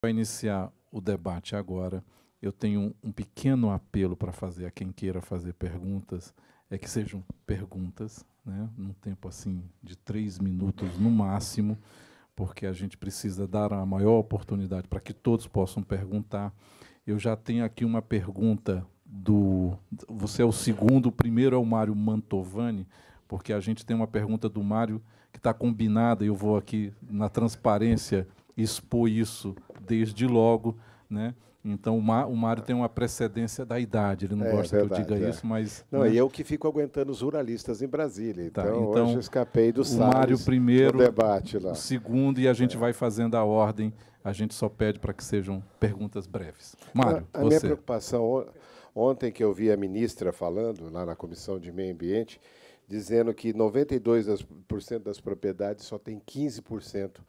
Para iniciar o debate agora, eu tenho um pequeno apelo para fazer a quem queira fazer perguntas, é que sejam perguntas, né, num tempo assim de 3 minutos no máximo, porque a gente precisa dar a maior oportunidade para que todos possam perguntar. Eu já tenho aqui uma pergunta do... Você é o segundo, o primeiro é o Mário Mantovani, porque a gente tem uma pergunta do Mário que está combinada, e eu vou aqui, na transparência, expor isso desde logo, né? Então, o Mário tem uma precedência da idade, ele não gosta verdade, que eu diga isso, mas... Não, né? E eu que fico aguentando os ruralistas em Brasília, Tá, então então hoje eu escapei do o Mário Salles primeiro, no debate lá. o segundo, e a gente vai fazendo a ordem, a gente só pede para que sejam perguntas breves. Mário, A minha preocupação, ontem que eu vi a ministra falando, lá na Comissão de Meio Ambiente, dizendo que 92% das propriedades só tem 15%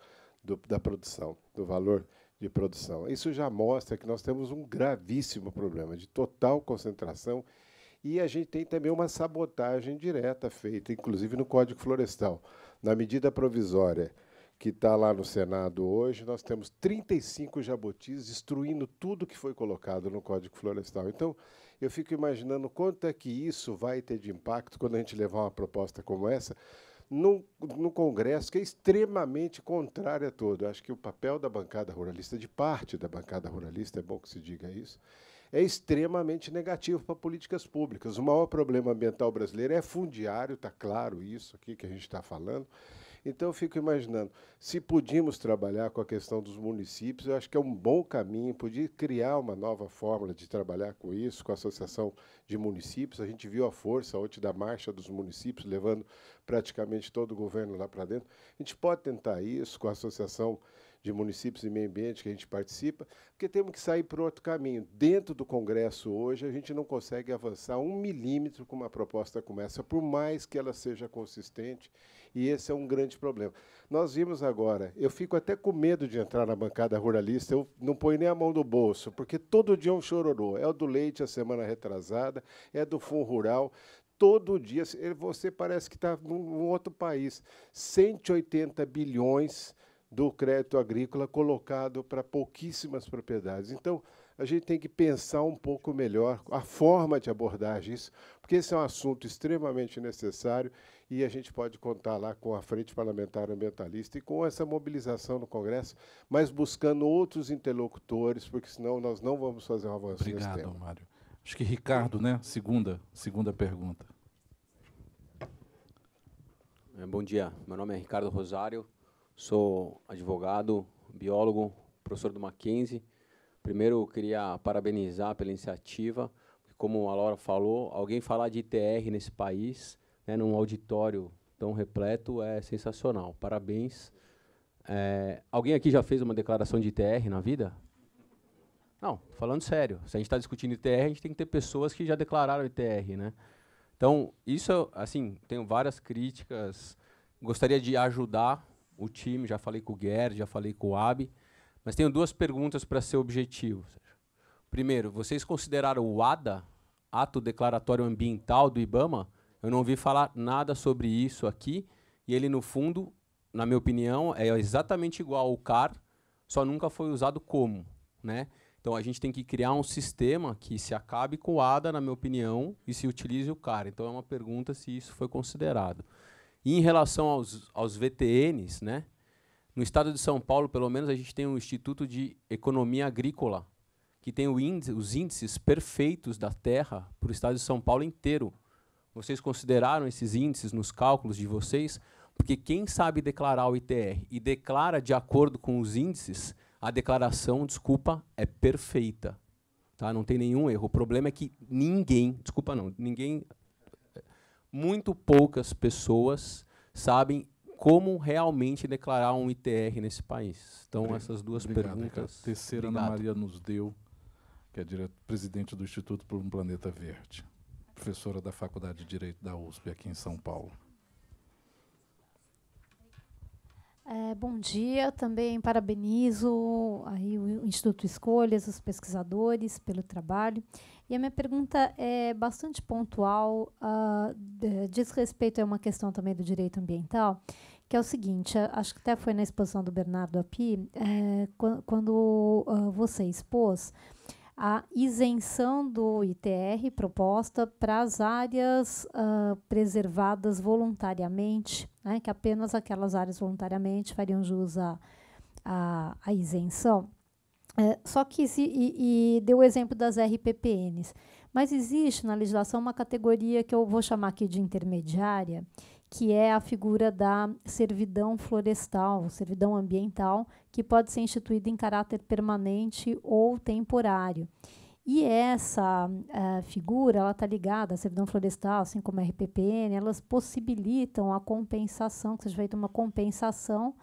da produção, do valor de produção. Isso já mostra que nós temos um gravíssimo problema de total concentração e a gente tem também uma sabotagem direta feita, inclusive no Código Florestal. Na medida provisória que está lá no Senado hoje, nós temos 35 jabutis destruindo tudo que foi colocado no Código Florestal. Então, eu fico imaginando quanto é que isso vai ter de impacto quando a gente levar uma proposta como essa no Congresso, que é extremamente contrário a tudo. Acho que o papel da bancada ruralista, de parte da bancada ruralista, é bom que se diga isso, é extremamente negativo para políticas públicas. O maior problema ambiental brasileiro é fundiário, está claro isso aqui que a gente está falando. Então, eu fico imaginando, se podíamos trabalhar com a questão dos municípios, eu acho que é um bom caminho, podia criar uma nova fórmula de trabalhar com isso, com a associação de municípios. A gente viu a força ontem da marcha dos municípios, levando praticamente todo o governo lá para dentro. A gente pode tentar isso com a associação de municípios e meio ambiente que a gente participa, porque temos que sair por outro caminho. Dentro do Congresso hoje, a gente não consegue avançar 1 milímetro com uma proposta como essa, por mais que ela seja consistente, e esse é um grande problema. Nós vimos agora, eu fico até com medo de entrar na bancada ruralista, eu não ponho nem a mão no bolso, porque todo dia é um chororô. É o do leite a semana retrasada, é do Fundo Rural. Todo dia, você parece que está num outro país. 180 bilhões do crédito agrícola colocado para pouquíssimas propriedades. Então, a gente tem que pensar um pouco melhor a forma de abordagem isso, porque esse é um assunto extremamente necessário e a gente pode contar lá com a Frente Parlamentar Ambientalista e com essa mobilização no Congresso, mas buscando outros interlocutores, porque senão nós não vamos fazer um avanço nesse tema. Obrigado, Mário. Acho que Ricardo, né? Segunda pergunta. Bom dia, meu nome é Ricardo Rosário, sou advogado, biólogo, professor do Mackenzie. Primeiro, eu queria parabenizar pela iniciativa, porque, como a Laura falou, alguém falar de ITR nesse país, né, num auditório tão repleto, é sensacional. Parabéns. Alguém aqui já fez uma declaração de ITR na vida? Não, falando sério. Se a gente está discutindo ITR, a gente tem que ter pessoas que já declararam ITR, né? Então, isso, assim, tenho várias críticas. Gostaria de ajudar o time, já falei com o Guer, já falei com o Abi, mas tenho 2 perguntas para ser objetivo. Primeiro, vocês consideraram o ADA, Ato Declaratório Ambiental do IBAMA? Eu não ouvi falar nada sobre isso aqui, e ele, no fundo, na minha opinião, é exatamente igual ao CAR, só nunca foi usado como, né? Então, a gente tem que criar um sistema que se acabe com o ADA, na minha opinião, e se utilize o CAR. Então, é uma pergunta se isso foi considerado. E em relação aos VTNs, né, no estado de São Paulo, pelo menos, a gente tem um Instituto de Economia Agrícola, que tem os índices perfeitos da terra para o estado de São Paulo inteiro. Vocês consideraram esses índices nos cálculos de vocês? Porque quem sabe declarar o ITR e declara de acordo com os índices, a declaração, desculpa, é perfeita. Tá? Não tem nenhum erro. O problema é que muito poucas pessoas sabem como realmente declarar um ITR nesse país. Então, essas 2 perguntas. A terceira, Ana Maria nos deu, que é presidente do Instituto por um Planeta Verde, professora da Faculdade de Direito da USP, aqui em São Paulo. Bom dia, também parabenizo aí o Instituto Escolhas, os pesquisadores pelo trabalho. E a minha pergunta é bastante pontual, diz respeito a uma questão também do direito ambiental, que é o seguinte, acho que até foi na exposição do Bernardo Api, quando você expôs a isenção do ITR proposta para as áreas preservadas voluntariamente, né, que apenas aquelas áreas voluntariamente fariam jus à isenção. Só que e deu o exemplo das RPPNs. Mas existe na legislação uma categoria que eu vou chamar aqui de intermediária, que é a figura da servidão florestal, servidão ambiental, que pode ser instituída em caráter permanente ou temporário. E essa figura, ela está ligada à servidão florestal, assim como a RPPN, elas possibilitam a compensação, que seja feita uma compensação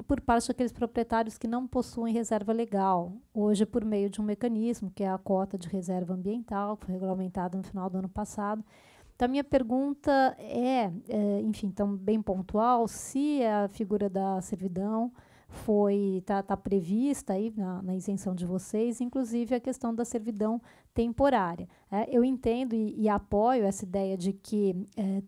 por parte daqueles proprietários que não possuem reserva legal, hoje por meio de um mecanismo, que é a cota de reserva ambiental, que foi regulamentada no final do ano passado. Então, a minha pergunta enfim, tão bem pontual, se a figura da servidão está prevista aí na isenção de vocês, inclusive a questão da servidão temporária. Eu entendo e apoio essa ideia de que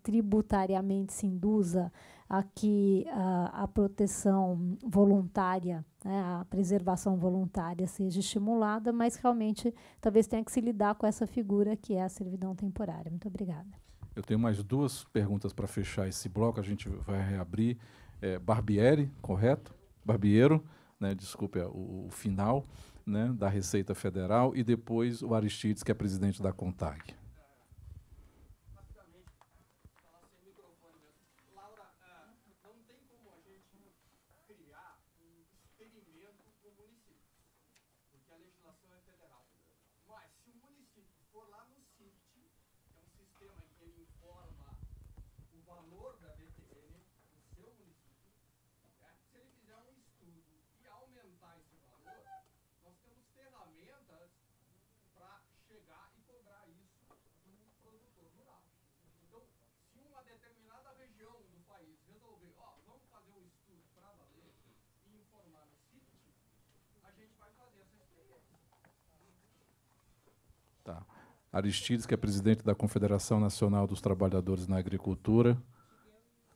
tributariamente se induza aqui a proteção voluntária, né, a preservação voluntária seja estimulada, mas realmente talvez tenha que se lidar com essa figura que é a servidão temporária. Muito obrigada. Eu tenho mais 2 perguntas para fechar esse bloco, a gente vai reabrir. Barbieri, correto? Barbiero, né, desculpe o final, né, da Receita Federal, e depois o Aristides, que é presidente da CONTAG. Tá. Aristides, que é presidente da Confederação Nacional dos Trabalhadores na Agricultura.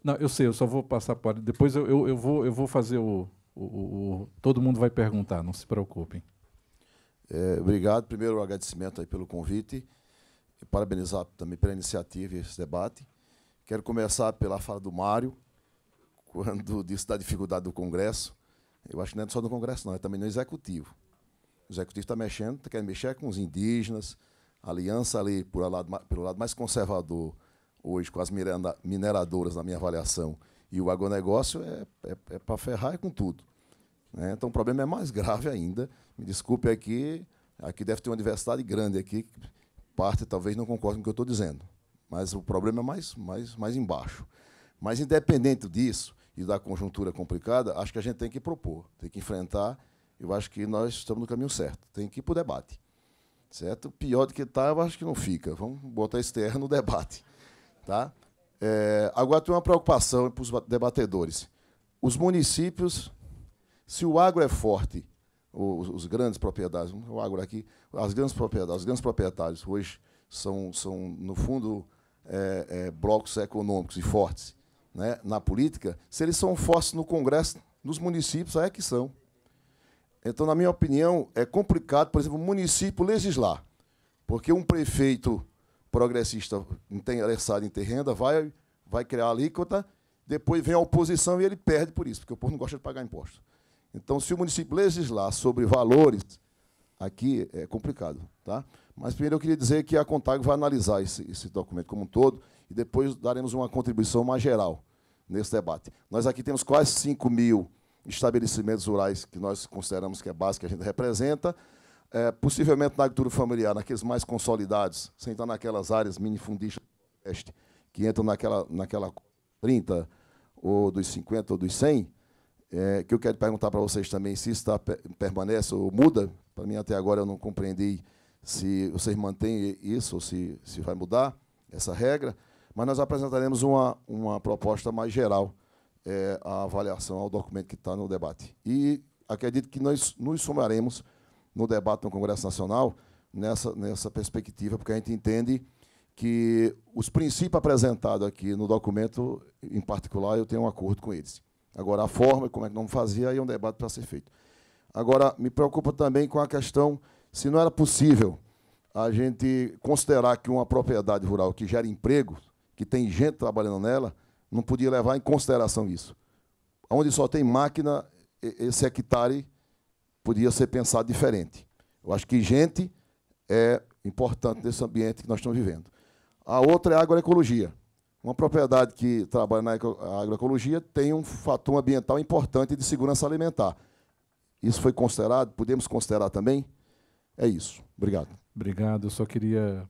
Não, eu sei, eu só vou passar para... Depois eu vou fazer todo mundo vai perguntar, não se preocupem. Obrigado. Primeiro, um agradecimento aí pelo convite. E parabenizar também pela iniciativa e esse debate. Quero começar pela fala do Mário, quando disse da dificuldade do Congresso. Eu acho que não é só no Congresso, não, é também no Executivo. O Executivo está mexendo, está querendo mexer com os indígenas, a aliança ali pelo lado mais conservador, hoje, com as mineradoras, na minha avaliação, e o agronegócio é para ferrar com tudo. Né? Então, o problema é mais grave ainda. Me desculpe aqui deve ter uma diversidade grande aqui, parte talvez não concorde com o que eu estou dizendo, mas o problema é mais embaixo. Mas, independente disso e da conjuntura complicada, acho que a gente tem que propor, tem que enfrentar. Eu acho que nós estamos no caminho certo. Tem que ir para o debate. Certo? Pior do que está, eu acho que não fica. Vamos botar esse terra no debate. Tá? Agora, tem uma preocupação para os debatedores. Os municípios, se o agro é forte, os grandes proprietários, o agro aqui, os grandes proprietários hoje são no fundo, blocos econômicos e fortes, né, na política. Se eles são fortes no Congresso, nos municípios, aí é que são. Então, na minha opinião, é complicado, por exemplo, o município legislar, porque um prefeito progressista interessado em ter renda vai criar a alíquota, depois vem a oposição e ele perde por isso, porque o povo não gosta de pagar imposto. Então, se o município legislar sobre valores, aqui é complicado. Tá? Mas, primeiro, eu queria dizer que a CONTAG vai analisar esse documento como um todo e depois daremos uma contribuição mais geral nesse debate. Nós aqui temos quase 5 mil estabelecimentos rurais que nós consideramos que é base que a gente representa, possivelmente na agricultura familiar, naqueles mais consolidados, sem estar naquelas áreas minifundistas que entram naquela 30, ou dos 50, ou dos 100, que eu quero perguntar para vocês também se isso permanece ou muda. Para mim, até agora, eu não compreendi se vocês mantêm isso ou se vai mudar essa regra, mas nós apresentaremos uma proposta mais geral, a avaliação ao documento que está no debate. E acredito que nós nos somaremos no debate no Congresso Nacional nessa perspectiva, porque a gente entende que os princípios apresentados aqui no documento, em particular, eu tenho um acordo com eles. Agora, a forma, como é que não fazia, aí é um debate para ser feito. Agora, me preocupa também com a questão, se não era possível a gente considerar que uma propriedade rural que gera emprego, que tem gente trabalhando nela, não podia levar em consideração isso. Onde só tem máquina, esse hectare podia ser pensado diferente. Eu acho que gente é importante nesse ambiente que nós estamos vivendo. A outra é a agroecologia. Uma propriedade que trabalha na agroecologia tem um fator ambiental importante de segurança alimentar. Isso foi considerado? Podemos considerar também? É isso. Obrigado. Obrigado. Eu só queria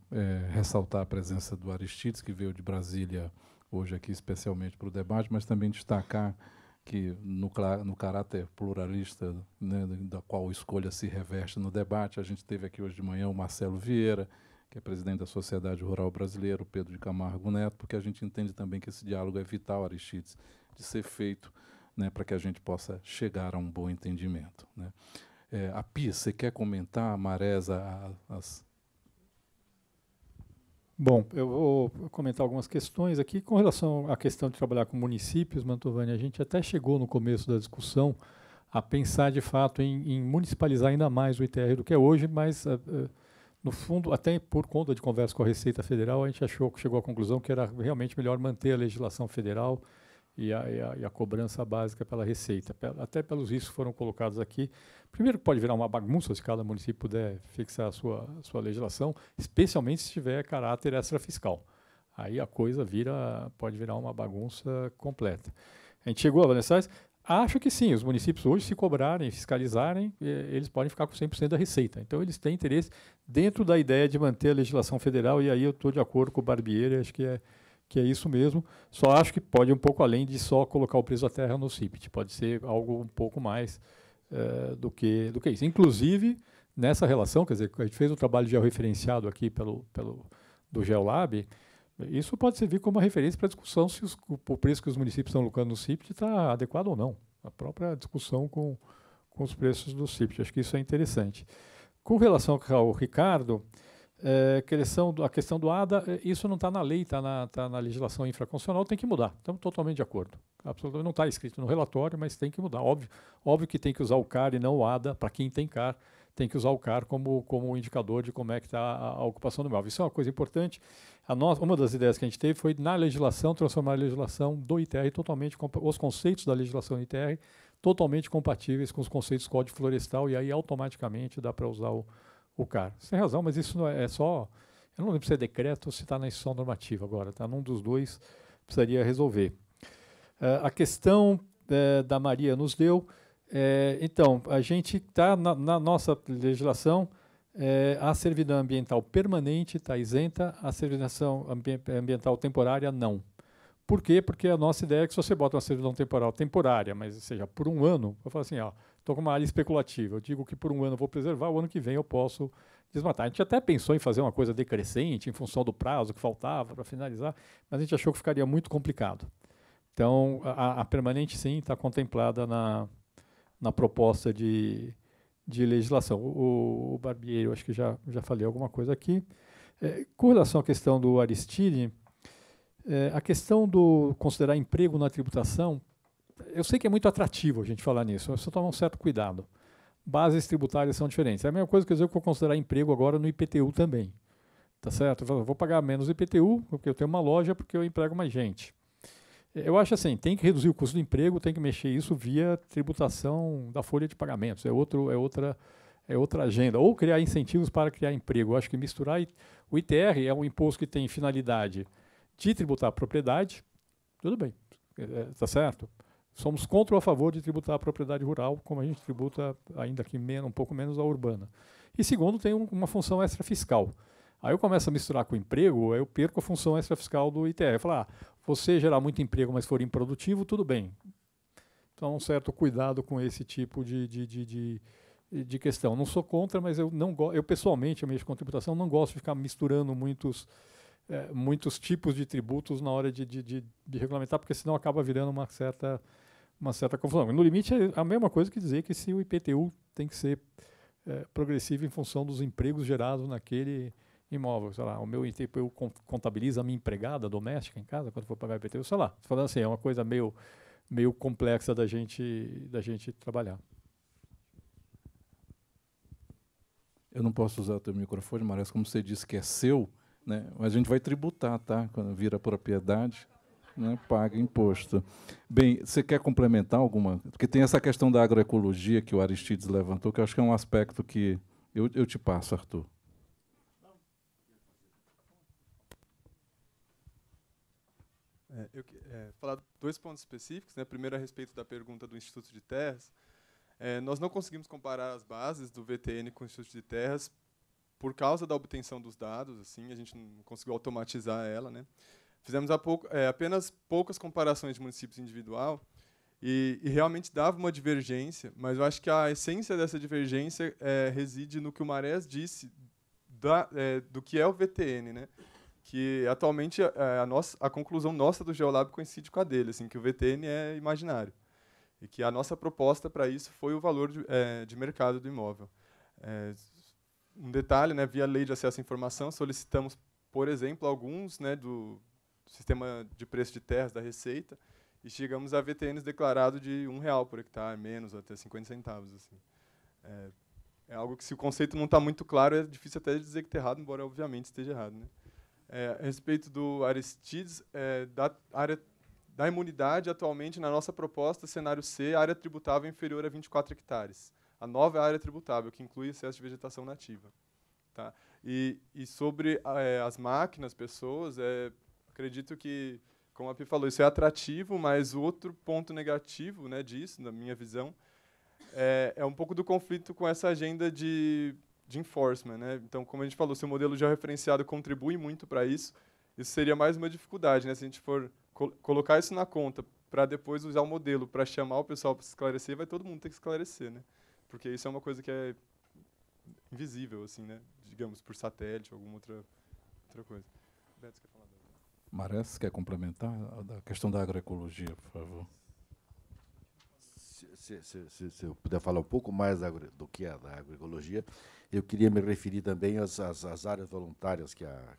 ressaltar a presença do Aristides, que veio de Brasília hoje aqui especialmente para o debate, mas também destacar que, no caráter pluralista, né, da qual escolha se reveste no debate, a gente teve aqui hoje de manhã o Marcelo Vieira, que é presidente da Sociedade Rural Brasileira, o Pedro de Camargo Neto, porque a gente entende também que esse diálogo é vital, Aristides, de ser feito, né, para que a gente possa chegar a um bom entendimento, né. A Pia, você quer comentar, Maresa, Bom, eu vou comentar algumas questões aqui. Com relação à questão de trabalhar com municípios, Mantovani, a gente até chegou no começo da discussão a pensar, de fato, em municipalizar ainda mais o ITR do que é hoje, mas, no fundo, até por conta de conversa com a Receita Federal, a gente chegou à conclusão que era realmente melhor manter a legislação federal e a cobrança básica pela Receita. Até pelos riscos que foram colocados aqui. Primeiro, pode virar uma bagunça se cada município puder fixar a sua legislação, especialmente se tiver caráter extrafiscal. Aí a coisa pode virar uma bagunça completa. A gente chegou a Vanessa, acho que sim, os municípios hoje, se cobrarem, fiscalizarem, eles podem ficar com 100% da Receita. Então, eles têm interesse dentro da ideia de manter a legislação federal, e aí eu estou de acordo com o Barbieri, acho que é isso mesmo. Só acho que pode ir um pouco além de só colocar o preço da terra no CIPT. Pode ser algo um pouco mais do que isso. Inclusive, nessa relação, quer dizer, a gente fez um trabalho georreferenciado aqui do GeoLab, isso pode servir como uma referência para a discussão se o preço que os municípios estão lucrando no CIPT está adequado ou não. A própria discussão com os preços do CIPT. Acho que isso é interessante. Com relação ao Ricardo, a questão do ADA, isso não está na lei, está na legislação infraconstitucional, tem que mudar. Estamos totalmente de acordo. Absolutamente não está escrito no relatório, mas tem que mudar. Óbvio que tem que usar o CAR e não o ADA. Para quem tem CAR, tem que usar o CAR como indicador de como é que está a ocupação do imóvel. Isso é uma coisa importante. Uma das ideias que a gente teve foi, na legislação, transformar a legislação do ITR totalmente, os conceitos da legislação do ITR totalmente compatíveis com os conceitos do Código Florestal, e aí automaticamente dá para usar o CAR. Você tem razão, mas isso não é só... Eu não lembro se é decreto ou se está na instituição normativa agora. Está num dos dois, precisaria resolver. A questão da Maria nos deu... então, a gente está na nossa legislação, a servidão ambiental permanente está isenta, a servidão ambiental temporária não. Por quê? Porque a nossa ideia é que se você bota uma servidão temporária, mas seja por um ano, eu falo assim, estou com uma área especulativa, eu digo que por um ano eu vou preservar, o ano que vem eu posso desmatar. A gente até pensou em fazer uma coisa decrescente, em função do prazo que faltava para finalizar, mas a gente achou que ficaria muito complicado. Então, a permanente, sim, está contemplada na proposta de legislação. O Barbieri, eu acho que já falei alguma coisa aqui. Com relação à questão do Aristide, a questão do considerar emprego na tributação, eu sei que é muito atrativo a gente falar nisso, mas só tomar um certo cuidado. Bases tributárias são diferentes. É a mesma coisa que eu vou considerar emprego agora no IPTU também. Tá certo? Eu vou pagar menos IPTU, porque eu tenho uma loja, porque eu emprego mais gente. Eu acho assim, tem que reduzir o custo do emprego, tem que mexer isso via tributação da folha de pagamentos. É outra agenda. Ou criar incentivos para criar emprego. Eu acho que misturar... O ITR é um imposto que tem finalidade de tributar a propriedade. Tudo bem, está certo? Somos contra ou a favor de tributar a propriedade rural, como a gente tributa ainda aqui um pouco menos a urbana. E segundo, tem uma função extrafiscal. Aí eu começo a misturar com o emprego, aí eu perco a função extrafiscal do ITR. Eu falo, você gerar muito emprego, mas for improdutivo, tudo bem. Então, um certo cuidado com esse tipo de questão. Não sou contra, mas eu pessoalmente, eu mexo com tributação, não gosto de ficar misturando muitos tipos de tributos na hora de regulamentar, porque senão acaba virando uma certa confusão. No limite, é a mesma coisa que dizer que se o IPTU tem que ser progressivo em função dos empregos gerados naquele imóvel, sei lá, o meu IPTU contabiliza a minha empregada doméstica em casa quando for pagar IPTU, sei lá. Falando assim, é uma coisa meio complexa da gente trabalhar. Eu não posso usar o teu microfone, Marés, como você disse que é seu, né? Mas a gente vai tributar, tá? Quando vira propriedade, né? Paga imposto. Bem, você quer complementar alguma? Porque tem essa questão da agroecologia que o Aristides levantou, que eu acho que é um aspecto que eu te passo, Arthur. Eu falar 2 pontos específicos, né? Primeiro, a respeito da pergunta do Instituto de Terras. Nós não conseguimos comparar as bases do VTN com o Instituto de Terras por causa da obtenção dos dados, assim, a gente não conseguiu automatizar ela, né? Fizemos apenas poucas comparações de municípios individual e realmente dava uma divergência, mas eu acho que a essência dessa divergência reside no que o Marés disse do que é o VTN, né? Que atualmente a conclusão nossa do Geolab coincide com a dele, assim, que o VTN é imaginário. E que a nossa proposta para isso foi o valor de mercado do imóvel. Um detalhe, né, via Lei de Acesso à Informação, solicitamos, por exemplo, alguns, né, do Sistema de Preço de Terras da Receita, e chegamos a VTNs declarado de R$1 por hectare, menos, até 50 centavos. Assim. É algo que, se o conceito não está muito claro, é difícil até dizer que está errado, embora, obviamente, esteja errado. Né? A respeito do Aristides, da área da imunidade, atualmente, na nossa proposta, cenário C, área tributável inferior a 24 hectares. A nova área tributável, que inclui excesso de vegetação nativa. Tá? E sobre as máquinas, pessoas, acredito que, como a Pi falou, isso é atrativo, mas o outro ponto negativo, né, disso, na minha visão, é um pouco do conflito com essa agenda de enforcement. Né? Então, como a gente falou, se o modelo georreferenciado contribui muito para isso seria mais uma dificuldade. Né? Se a gente for colocar isso na conta para depois usar o modelo para chamar o pessoal para se esclarecer, vai todo mundo ter que esclarecer, né? Porque isso é uma coisa que é invisível, assim, né? Digamos, por satélite ou alguma outra coisa. Beto, você quer falar? Marés, quer complementar a questão da agroecologia, por favor? Se eu puder falar um pouco mais do que é da agroecologia, eu queria me referir também às áreas voluntárias que a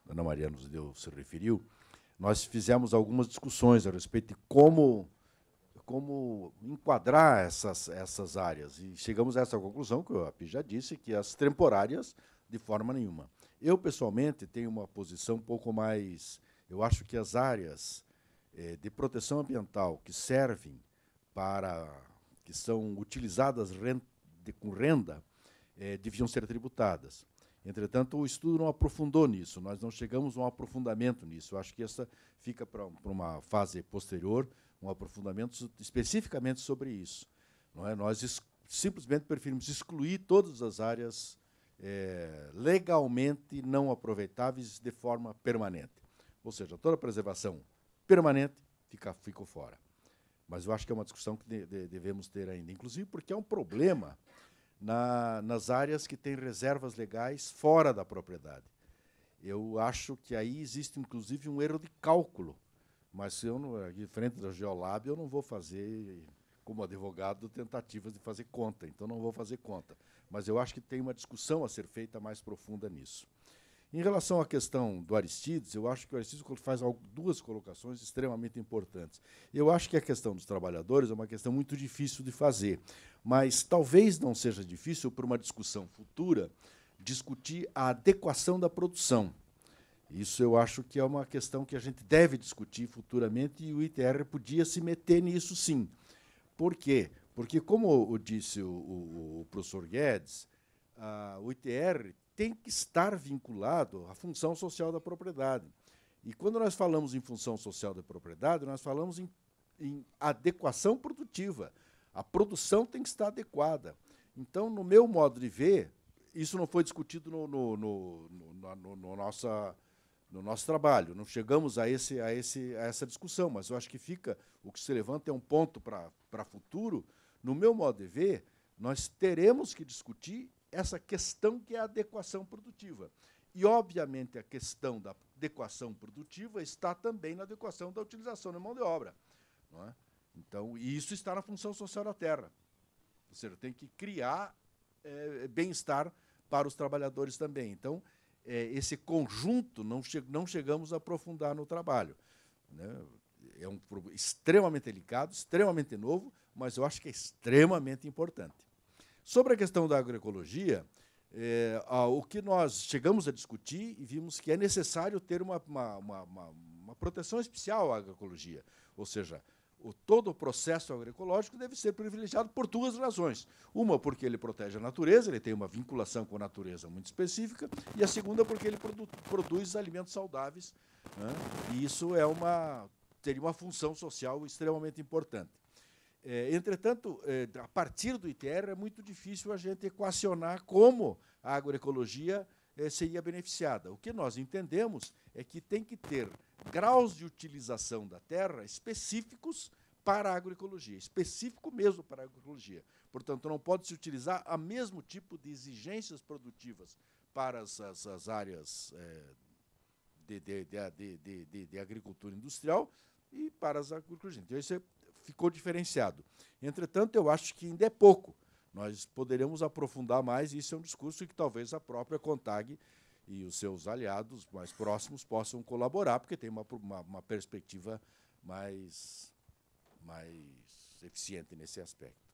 Ana Maria se referiu. Nós fizemos algumas discussões a respeito de como enquadrar essas áreas. E chegamos a essa conclusão, que a Pi já disse, que as temporárias, de forma nenhuma. Eu, pessoalmente, tenho uma posição um pouco mais... Eu acho que as áreas de proteção ambiental que servem que são utilizadas com renda, deviam ser tributadas. Entretanto, o estudo não aprofundou nisso, nós não chegamos a um aprofundamento nisso. Eu acho que essa fica para uma fase posterior, um aprofundamento especificamente sobre isso. Não é? Nós simplesmente preferimos excluir todas as áreas legalmente não aproveitáveis de forma permanente. Ou seja, toda a preservação permanente ficou fora. Mas eu acho que é uma discussão que devemos ter ainda, inclusive porque é um problema nas áreas que têm reservas legais fora da propriedade. Eu acho que aí existe, inclusive, um erro de cálculo, mas aqui frente da Geolab, eu não vou fazer, como advogado, tentativas de fazer conta, então não vou fazer conta. Mas eu acho que tem uma discussão a ser feita mais profunda nisso. Em relação à questão do Aristides, eu acho que o Aristides faz duas colocações extremamente importantes. Eu acho que a questão dos trabalhadores é uma questão muito difícil de fazer, mas talvez não seja difícil, por uma discussão futura, discutir a adequação da produção. Isso eu acho que é uma questão que a gente deve discutir futuramente, e o ITR podia se meter nisso, sim. Por quê? Porque, como disse o professor Guedes, o ITR tem que estar vinculado à função social da propriedade. E quando nós falamos em função social da propriedade, nós falamos em adequação produtiva. A produção tem que estar adequada. Então, no meu modo de ver, isso não foi discutido no nosso trabalho. Não chegamos a essa discussão, mas eu acho que o que se levanta é um ponto para futuro. No meu modo de ver, nós teremos que discutir essa questão que é a adequação produtiva. E, obviamente, a questão da adequação produtiva está também na adequação da utilização da mão de obra. Não é? Então, e isso está na função social da terra. Ou seja, tem que criar bem-estar para os trabalhadores também. Então, esse conjunto não chegamos a aprofundar no trabalho, né? É um problema extremamente delicado, extremamente novo, mas eu acho que é extremamente importante. Sobre a questão da agroecologia, o que nós chegamos a discutir e vimos que é necessário ter uma proteção especial à agroecologia, ou seja, todo o processo agroecológico deve ser privilegiado por duas razões. Uma, porque ele protege a natureza, ele tem uma vinculação com a natureza muito específica, e a segunda, porque ele produz alimentos saudáveis, né? E isso teria uma função social extremamente importante. Entretanto, a partir do ITR é muito difícil a gente equacionar como a agroecologia seria beneficiada. O que nós entendemos é que tem que ter graus de utilização da terra específicos para a agroecologia, específico mesmo para a agroecologia. Portanto, não pode se utilizar o mesmo tipo de exigências produtivas para as áreas de agricultura industrial e para as agroecologias. Então, isso ficou diferenciado. Entretanto, eu acho que ainda é pouco. Nós poderemos aprofundar mais, e isso é um discurso que talvez a própria CONTAG e os seus aliados mais próximos possam colaborar, porque tem uma perspectiva mais eficiente nesse aspecto.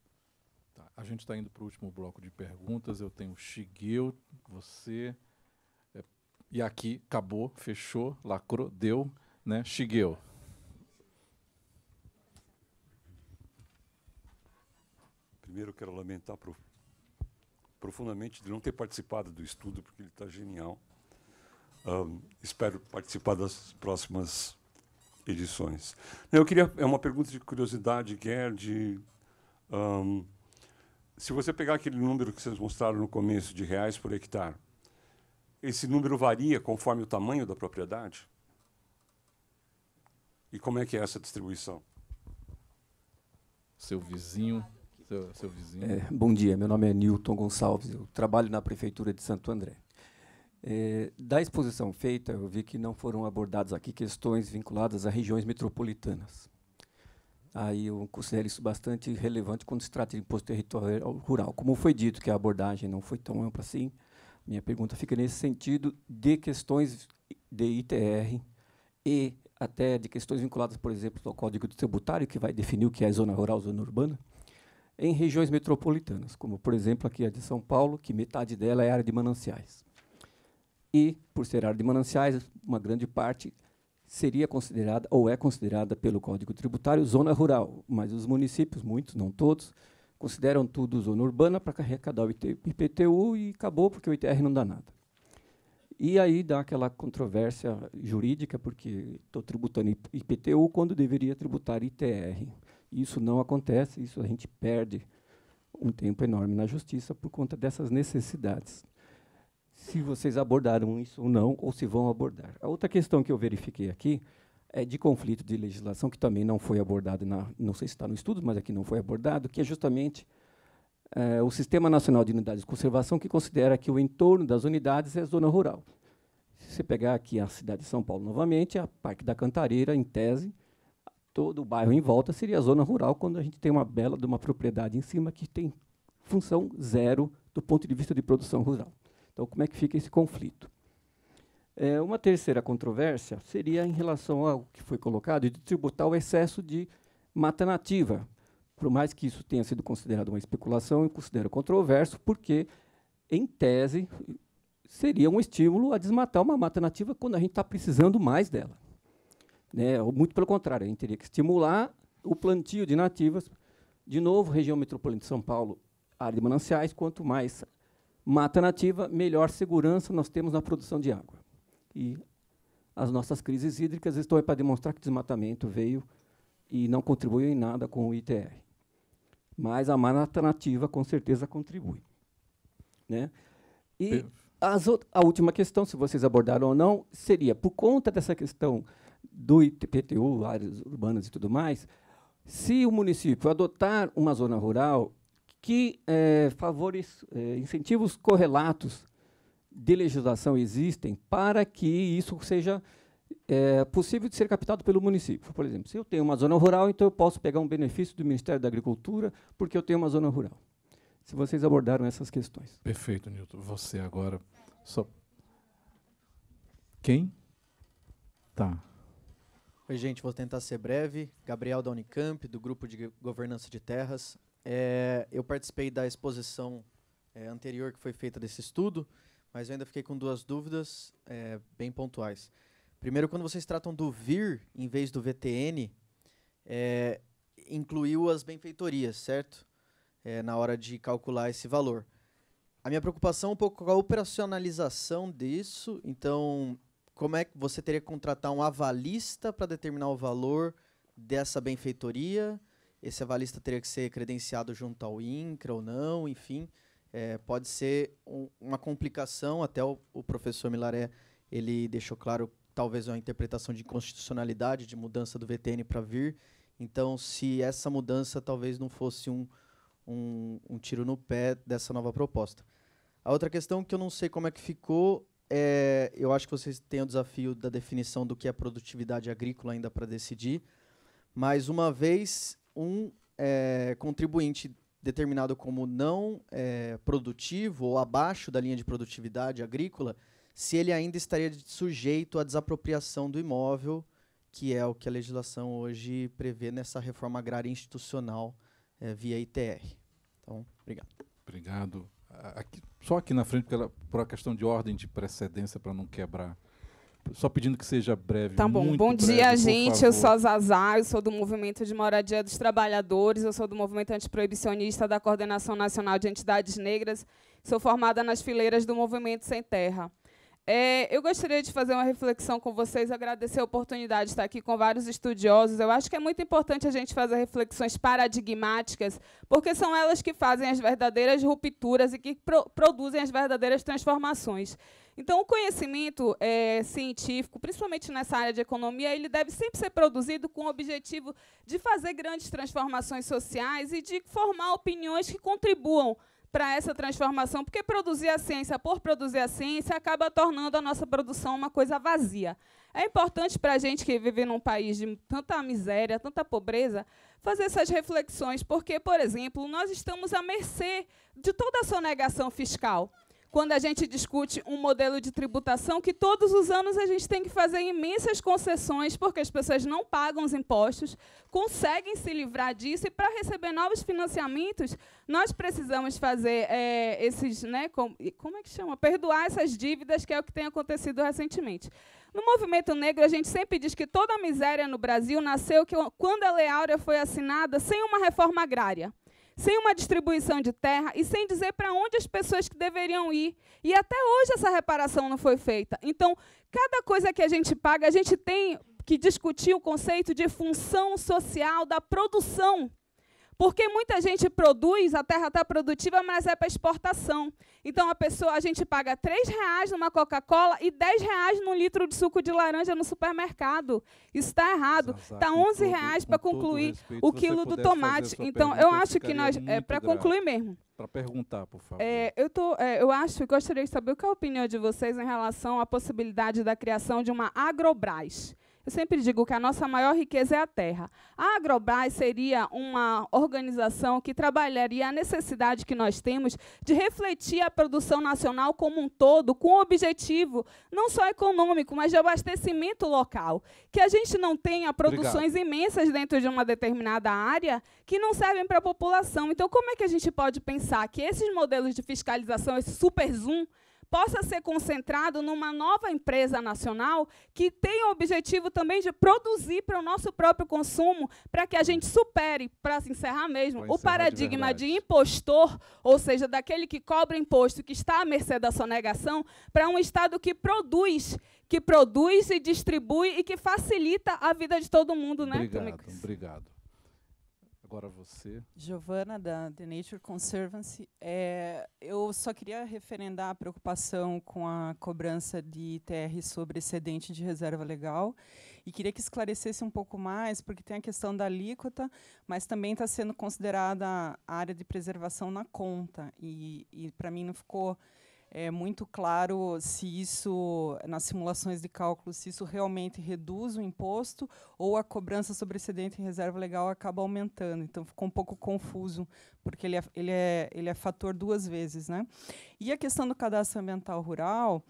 Tá, a gente está indo para o último bloco de perguntas. Eu tenho Shigeo, você... e aqui, acabou, fechou, lacrou, deu, né? Shigeo. Primeiro, eu quero lamentar profundamente de não ter participado do estudo, porque ele está genial. Espero participar das próximas edições. É uma pergunta de curiosidade, Gerd. Se você pegar aquele número que vocês mostraram no começo, de reais por hectare, esse número varia conforme o tamanho da propriedade? E como é que é essa distribuição? Seu vizinho... Seu vizinho. Bom dia, meu nome é Nilton Gonçalves, eu trabalho na Prefeitura de Santo André. Da exposição feita, eu vi que não foram abordadas aqui questões vinculadas a regiões metropolitanas. Aí eu considero isso bastante relevante quando se trata de imposto territorial rural. Como foi dito que a abordagem não foi tão ampla assim, minha pergunta fica nesse sentido de questões de ITR e até de questões vinculadas, por exemplo, ao Código Tributário, que vai definir o que é zona rural, zona urbana, em regiões metropolitanas, como, por exemplo, aqui a de São Paulo, que metade dela é área de mananciais. E, por ser área de mananciais, uma grande parte seria considerada, ou é considerada pelo Código Tributário, zona rural, mas os municípios, muitos, não todos, consideram tudo zona urbana para arrecadar o IPTU e acabou, porque o ITR não dá nada. E aí dá aquela controvérsia jurídica, porque estou tributando IPTU quando deveria tributar ITR. Isso não acontece, isso a gente perde um tempo enorme na justiça por conta dessas necessidades. Se vocês abordaram isso ou não, ou se vão abordar. A outra questão que eu verifiquei aqui é de conflito de legislação, que também não foi abordado, não sei se está no estudo, mas aqui não foi abordado, que é justamente o Sistema Nacional de Unidades de Conservação, que considera que o entorno das unidades é zona rural. Se você pegar aqui a cidade de São Paulo novamente, a Parque da Cantareira, em tese, todo o bairro em volta seria a zona rural, quando a gente tem uma bela de uma propriedade em cima que tem função zero do ponto de vista de produção rural. Então, como é que fica esse conflito? Uma terceira controvérsia seria em relação ao que foi colocado de tributar o excesso de mata nativa. Por mais que isso tenha sido considerado uma especulação, eu considero controverso, porque, em tese, seria um estímulo a desmatar uma mata nativa quando a gente está precisando mais dela. Muito pelo contrário, a gente teria que estimular o plantio de nativas. De novo, região metropolitana de São Paulo, área de mananciais, quanto mais mata nativa, melhor segurança nós temos na produção de água. E as nossas crises hídricas estão aí para demonstrar que o desmatamento veio e não contribuiu em nada com o ITR. Mas a mata nativa, com certeza, contribui. E a última questão, se vocês abordaram ou não, seria, por conta dessa questão do IPTU, áreas urbanas e tudo mais, se o município adotar uma zona rural que incentivos correlatos de legislação existem para que isso seja possível de ser captado pelo município. Por exemplo, se eu tenho uma zona rural, então eu posso pegar um benefício do Ministério da Agricultura porque eu tenho uma zona rural. Se vocês abordaram essas questões. Perfeito, Nilton. Você agora... Quem? Tá. Oi, gente, vou tentar ser breve. Gabriel da Unicamp, do Grupo de Governança de Terras. Eu participei da exposição anterior que foi feita desse estudo, mas eu ainda fiquei com 2 dúvidas bem pontuais. Primeiro, quando vocês tratam do VIR em vez do VTN, incluiu as benfeitorias, certo? Na hora de calcular esse valor. A minha preocupação é um pouco com a operacionalização disso. Então, como é que você teria que contratar um avalista para determinar o valor dessa benfeitoria? Esse avalista teria que ser credenciado junto ao INCRA ou não, enfim. Pode ser uma complicação, até o professor Milaré ele deixou claro, talvez uma interpretação de inconstitucionalidade, de mudança do VTN para VIR. Então, se essa mudança talvez não fosse um tiro no pé dessa nova proposta. A outra questão que eu não sei como é que ficou, eu acho que vocês têm o desafio da definição do que é produtividade agrícola ainda para decidir, mas uma vez contribuinte determinado como não produtivo ou abaixo da linha de produtividade agrícola, se ele ainda estaria sujeito à desapropriação do imóvel, que é o que a legislação hoje prevê nessa reforma agrária institucional via ITR. Então, obrigado. Obrigado. Só aqui na frente, por uma questão de ordem de precedência, para não quebrar. Só pedindo que seja breve. Tá bom. Bom dia, gente. Eu sou a Zazá, eu sou do Movimento de Moradia dos Trabalhadores, eu sou do Movimento Antiproibicionista da Coordenação Nacional de Entidades Negras, sou formada nas fileiras do Movimento Sem Terra. Eu gostaria de fazer uma reflexão com vocês, agradecer a oportunidade de estar aqui com vários estudiosos. Eu acho que é muito importante a gente fazer reflexões paradigmáticas, porque são elas que fazem as verdadeiras rupturas e que produzem as verdadeiras transformações. Então, o conhecimento científico, principalmente nessa área de economia, ele deve sempre ser produzido com o objetivo de fazer grandes transformações sociais e de formar opiniões que contribuam para essa transformação, porque produzir a ciência por produzir a ciência acaba tornando a nossa produção uma coisa vazia. É importante para a gente que vive num país de tanta miséria, tanta pobreza, fazer essas reflexões, porque, por exemplo, nós estamos à mercê de toda a sonegação fiscal. Quando a gente discute um modelo de tributação que todos os anos a gente tem que fazer imensas concessões, porque as pessoas não pagam os impostos, conseguem se livrar disso, e para receber novos financiamentos, nós precisamos fazer esses, como é que chama? Perdoar essas dívidas, que é o que tem acontecido recentemente. No movimento negro, a gente sempre diz que toda a miséria no Brasil nasceu quando a Lei Áurea foi assinada sem uma reforma agrária, sem uma distribuição de terra e sem dizer para onde as pessoas que deveriam ir. E até hoje essa reparação não foi feita. Então, cada coisa que a gente paga, a gente tem que discutir o conceito de função social da produção. Porque muita gente produz, a terra está produtiva, mas é para exportação. Então, a gente paga R$3 numa Coca-Cola e R$10 num litro de suco de laranja no supermercado. Isso está errado. Está R$11 para concluir o quilo do tomate. Então, eu acho que nós... para concluir mesmo. Para perguntar, por favor. Eu acho e gostaria de saber qual é a opinião de vocês em relação à possibilidade da criação de uma Agrobras. Eu sempre digo que a nossa maior riqueza é a terra. A Agrobras seria uma organização que trabalharia a necessidade que nós temos de refletir a produção nacional como um todo, com o objetivo não só econômico, mas de abastecimento local. Que a gente não tenha produções imensas dentro de uma determinada área que não servem para a população. Então, como é que a gente pode pensar que esses modelos de fiscalização, esse super zoom, possa ser concentrado numa nova empresa nacional que tenha o objetivo também de produzir para o nosso próprio consumo, para que a gente supere, para encerrar mesmo, o paradigma de impostor, ou seja, daquele que cobra imposto, que está à mercê da sonegação, para um Estado que produz e distribui e que facilita a vida de todo mundo. Obrigado. Agora você. Giovana, da The Nature Conservancy. Eu só queria referendar a preocupação com a cobrança de ITR sobre excedente de reserva legal e queria que esclarecesse um pouco mais, porque tem a questão da alíquota, mas também está sendo considerada a área de preservação na conta. E para mim não ficou muito claro se isso, nas simulações de cálculo, se isso realmente reduz o imposto ou a cobrança sobre excedente em reserva legal acaba aumentando. Então, ficou um pouco confuso, porque ele é fator 2 vezes, né? E a questão do cadastro ambiental rural,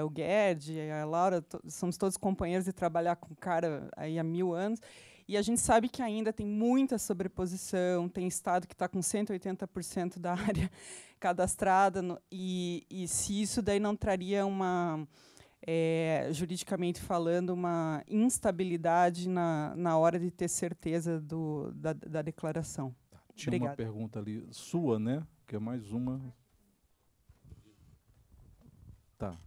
o Gerd, a Laura, somos todos companheiros de trabalhar com o cara aí há 1000 anos. E a gente sabe que ainda tem muita sobreposição, tem estado que está com 180% da área cadastrada, e se isso daí não traria uma, juridicamente falando, uma instabilidade na hora de ter certeza da declaração. Tinha Obrigada. uma pergunta ali, sua, né? Que é mais uma. Tá.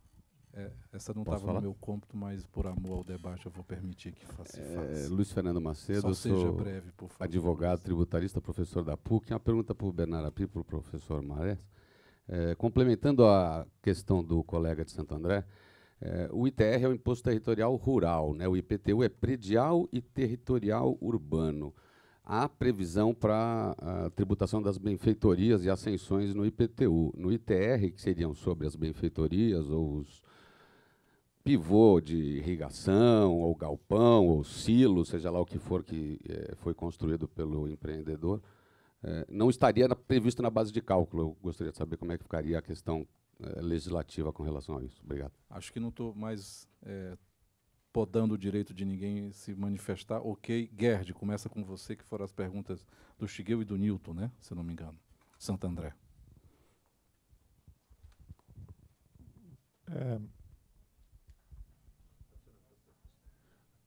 Essa não estava no meu cômputo, mas por amor ao debate eu vou permitir que faça. Luiz Fernando Macedo, Só seja sou breve, por favor. advogado tributarista, professor da PUC. Uma pergunta para o Bernardo Api, para o professor Marés. Complementando a questão do colega de Santo André, o ITR é o Imposto Territorial Rural, né? O IPTU é Predial e Territorial Urbano. Há previsão para a tributação das benfeitorias e ascensões no IPTU. No ITR, que seriam sobre as benfeitorias ou os pivô de irrigação, ou galpão, ou silo, seja lá o que for que foi construído pelo empreendedor, não estaria previsto na base de cálculo. Eu gostaria de saber como é que ficaria a questão legislativa com relação a isso. Obrigado. Acho que não estou mais podando o direito de ninguém se manifestar. Ok, Gerd, começa com você, que foram as perguntas do Shigeu e do Newton, né? Se não me engano. Santo André.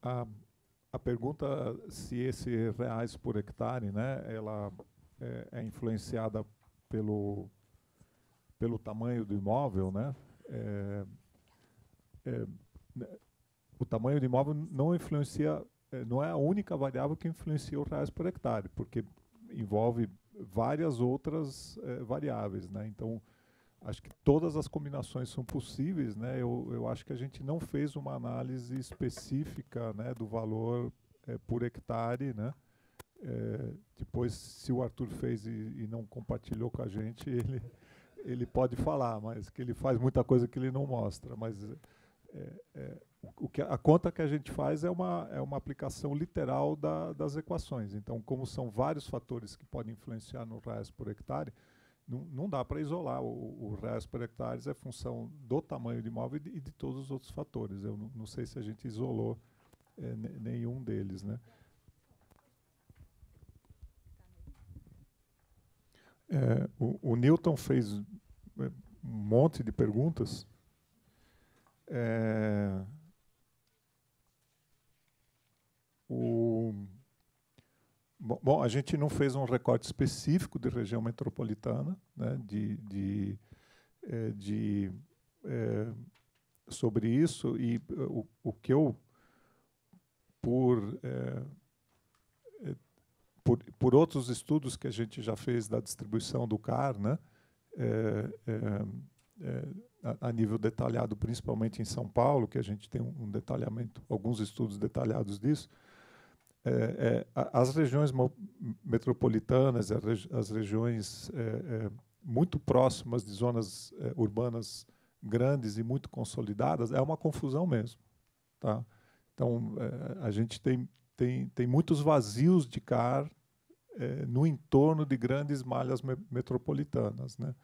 A pergunta se esse reais por hectare, né, ela é influenciada pelo tamanho do imóvel, né? O tamanho do imóvel não influencia, não é a única variável que influencia o reais por hectare, porque envolve várias outras variáveis, né? Então, acho que todas as combinações são possíveis, né? Eu acho que a gente não fez uma análise específica, né, do valor por hectare, né? Depois, se o Arthur fez e não compartilhou com a gente, ele pode falar, mas que ele faz muita coisa que ele não mostra. Mas a conta que a gente faz é uma aplicação literal das equações. Então, como são vários fatores que podem influenciar no reais por hectare, não dá para isolar. O reais por hectare é função do tamanho do imóvel e de todos os outros fatores. Eu não sei se a gente isolou nenhum deles, né? O Newton fez um monte de perguntas. Bom, a gente não fez um recorte específico de região metropolitana, né, sobre isso, e o que eu, por outros estudos que a gente já fez da distribuição do CAR, né, a nível detalhado, principalmente em São Paulo, que a gente tem um detalhamento, alguns estudos detalhados disso, as regiões metropolitanas, as regiões muito próximas de zonas urbanas grandes e muito consolidadas, é uma confusão mesmo, tá? Então, a gente tem muitos vazios de CAR no entorno de grandes malhas metropolitanas, né?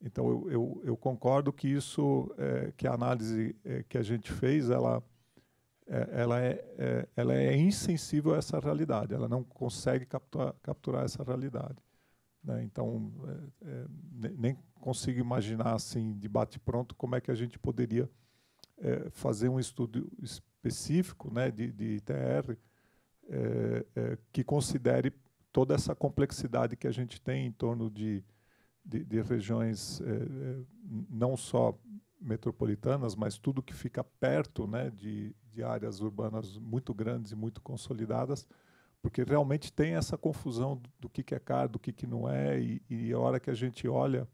Então, eu concordo que isso, que a análise que a gente fez, ela é insensível a essa realidade, ela não consegue capturar essa realidade, né? Então, nem consigo imaginar, assim, de bate-pronto, como é que a gente poderia fazer um estudo específico, né, de ITR, que considere toda essa complexidade que a gente tem em torno de regiões não só metropolitanas, mas tudo que fica perto, né, de áreas urbanas muito grandes e muito consolidadas, porque realmente tem essa confusão do que é CAR, do que não é, e a hora que a gente olha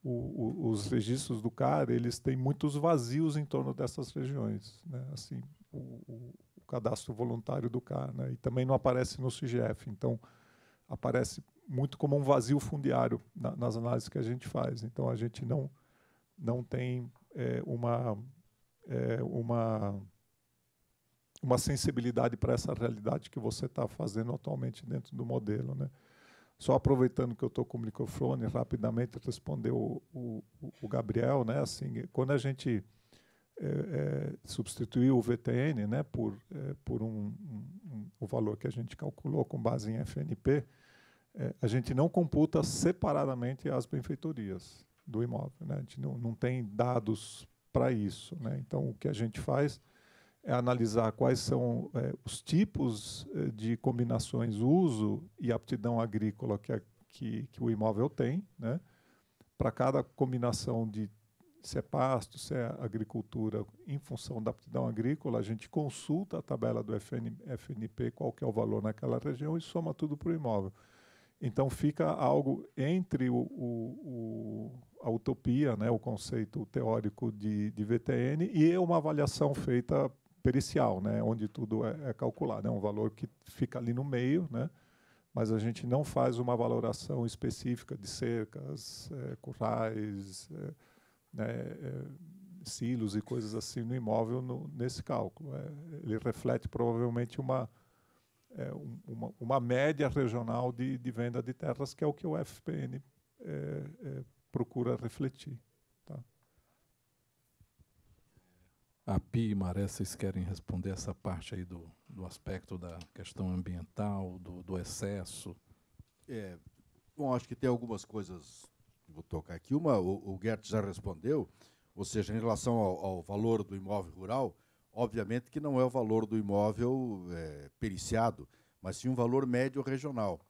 os registros do CAR, eles têm muitos vazios em torno dessas regiões, né? Assim, o cadastro voluntário do CAR, né? E também não aparece no CIGEF, então aparece muito como um vazio fundiário nas análises que a gente faz. Então, a gente não tem uma sensibilidade para essa realidade que você está fazendo atualmente dentro do modelo, né? Só aproveitando que eu estou com o microfone, rapidamente respondeu o Gabriel, né? Assim, quando a gente substituiu o VTN, né, por o valor que a gente calculou com base em FNP, a gente não computa separadamente as benfeitorias do imóvel, né? A gente não tem dados para isso, né? Então, o que a gente faz é analisar quais são os tipos de combinações uso e aptidão agrícola que o imóvel tem, né? Para cada combinação de se é pasto, se é agricultura, em função da aptidão agrícola, a gente consulta a tabela do FNP, qual que é o valor naquela região, e soma tudo para o imóvel. Então, fica algo entre a utopia, né, o conceito teórico de VTN, e uma avaliação feita pericial, né, onde tudo é calculado. É um valor que fica ali no meio, né, mas a gente não faz uma valoração específica de cercas, currais, silos e coisas assim no imóvel nesse cálculo. Ele reflete provavelmente uma média regional de venda de terras, que é o que o FPN procura refletir. Tá? A Pi e Maré, vocês querem responder essa parte aí do aspecto da questão ambiental, do excesso? Bom, acho que tem algumas coisas que vou tocar aqui. Uma, o Gert já respondeu, ou seja, em relação ao valor do imóvel rural, obviamente que não é o valor do imóvel periciado, mas sim um valor médio regional.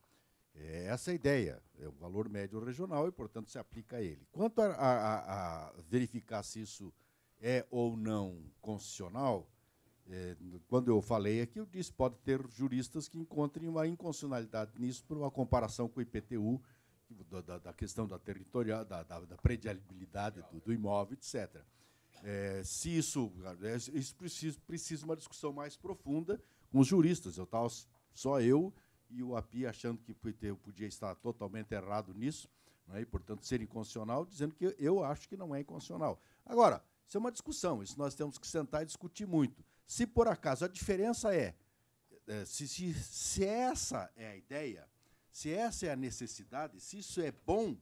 Essa é a ideia, é um valor médio regional e, portanto, se aplica a ele. Quanto a verificar se isso é ou não constitucional, quando eu falei aqui, eu disse que pode ter juristas que encontrem uma inconstitucionalidade nisso por uma comparação com o IPTU, da questão da territorial, da predialidade do imóvel, etc. Se isso precisa uma discussão mais profunda com os juristas. Eu estava só eu e o API achando que eu podia estar totalmente errado nisso, né, e, portanto, ser inconstitucional, dizendo que eu acho que não é inconstitucional. Agora, isso é uma discussão, isso nós temos que sentar e discutir muito. Se, por acaso, a diferença se essa é a ideia, se essa é a necessidade, se isso é bom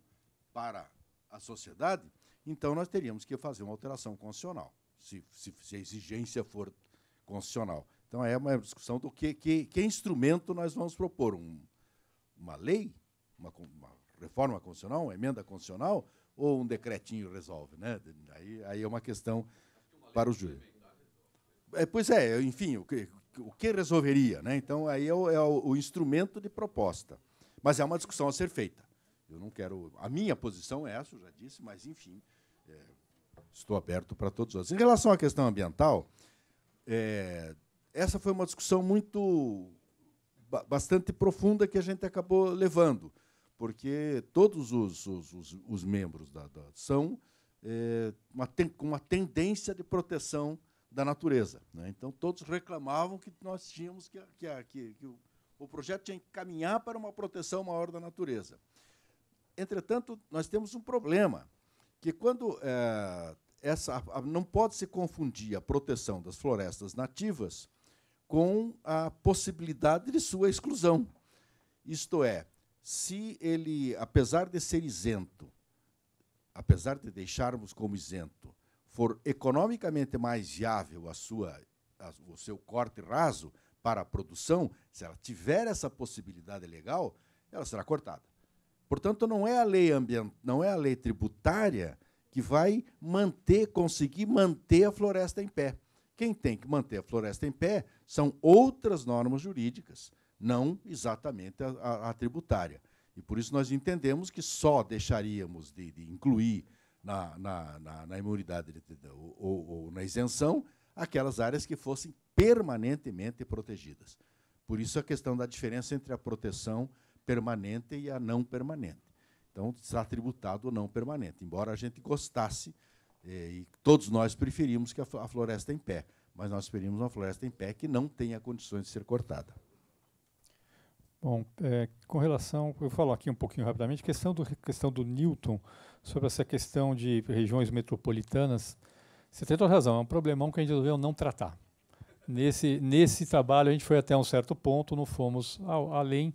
para a sociedade, então nós teríamos que fazer uma alteração constitucional, se a exigência for constitucional. Então, é uma discussão do que instrumento nós vamos propor. Uma lei, uma reforma constitucional, uma emenda constitucional, ou um decretinho resolve, né? Aí é uma questão para o juiz. Enfim, o que resolveria, né? Então, aí é o instrumento de proposta. Mas é uma discussão a ser feita. Eu não quero... A minha posição é essa, eu já disse, mas, enfim, estou aberto para todos os outros. Em relação à questão ambiental, essa foi uma discussão bastante profunda que a gente acabou levando, porque todos os membros são com uma tendência de proteção da natureza, né? Então, todos reclamavam que nós tínhamos que o projeto tinha que caminhar para uma proteção maior da natureza. Entretanto, nós temos um problema, que quando não pode se confundir a proteção das florestas nativas com a possibilidade de sua exclusão. Isto é, se ele, apesar de ser isento, apesar de deixarmos como isento, for economicamente mais viável o seu corte raso para a produção, se ela tiver essa possibilidade legal, ela será cortada. Portanto, não é a lei tributária que vai conseguir manter a floresta em pé. Quem tem que manter a floresta em pé são outras normas jurídicas, não exatamente a tributária. E por isso nós entendemos que só deixaríamos de incluir na imunidade ou na isenção aquelas áreas que fossem permanentemente protegidas. Por isso a questão da diferença entre a proteção permanente e a não permanente. Então, está tributado ou não permanente, embora a gente gostasse, e todos nós preferimos que a floresta em pé, mas nós preferimos uma floresta em pé que não tenha condições de ser cortada. Bom, com relação, eu falo aqui um pouquinho rapidamente, questão do Newton, sobre essa questão de regiões metropolitanas, você tem toda razão, é um problemão que a gente resolveu não tratar. Nesse trabalho a gente foi até um certo ponto, não fomos além,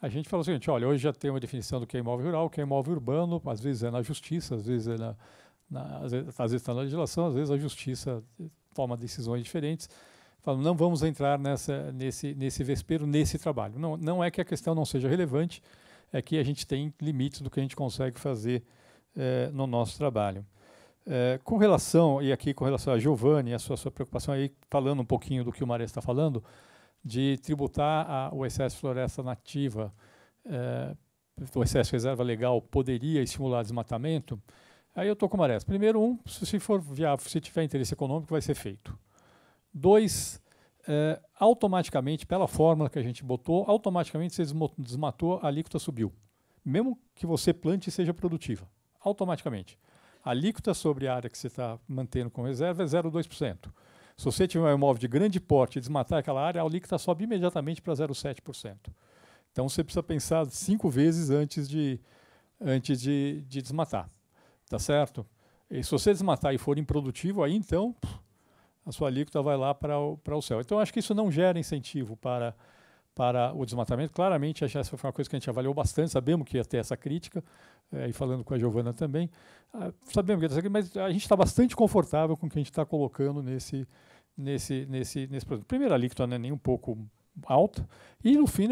a gente falou o seguinte, olha, hoje já tem uma definição do que é imóvel rural, o que é imóvel urbano, às vezes é na justiça, às vezes é às vezes está na legislação, às vezes a justiça toma decisões diferentes. Falam, não vamos entrar nesse vespeiro, nesse trabalho. Não é que a questão não seja relevante, é que a gente tem limites do que a gente consegue fazer no nosso trabalho. Com relação a Giovanni, a sua preocupação aí, falando um pouquinho do que o Marés está falando, de tributar o excesso de floresta nativa, o excesso de reserva legal poderia estimular desmatamento, aí eu estou com o Marés. Primeiro, se for viável, se tiver interesse econômico, vai ser feito. 2, automaticamente, pela fórmula que a gente botou, automaticamente você desmatou, a alíquota subiu. Mesmo que você plante e seja produtiva. Automaticamente. A alíquota sobre a área que você está mantendo com reserva é 0,2%. Se você tiver um imóvel de grande porte e desmatar aquela área, a alíquota sobe imediatamente para 0,7%. Então você precisa pensar 5 vezes antes de desmatar. Tá certo? E se você desmatar e for improdutivo, aí então a sua alíquota vai lá para o céu. Então, acho que isso não gera incentivo para o desmatamento. Claramente, essa foi uma coisa que a gente avaliou bastante, sabemos que ia ter essa crítica, e falando com a Giovana também, sabemos que ia ter essa crítica, mas a gente está bastante confortável com o que a gente está colocando nesse produto. Primeiro, a alíquota não é nem um pouco alta, e no fim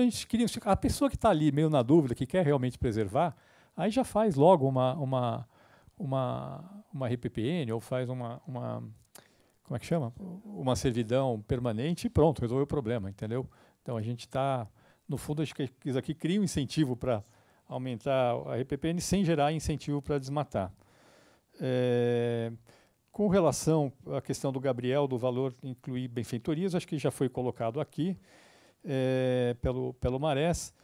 a pessoa que está ali meio na dúvida, que quer realmente preservar, aí já faz logo uma RPPN, ou faz como é que chama? Uma servidão permanente e pronto, resolveu o problema, entendeu? Então a gente está, no fundo, acho que isso aqui cria um incentivo para aumentar a RPPN sem gerar incentivo para desmatar. Com relação à questão do Gabriel, do valor incluir benfeitorias, acho que já foi colocado aqui pelo Marés.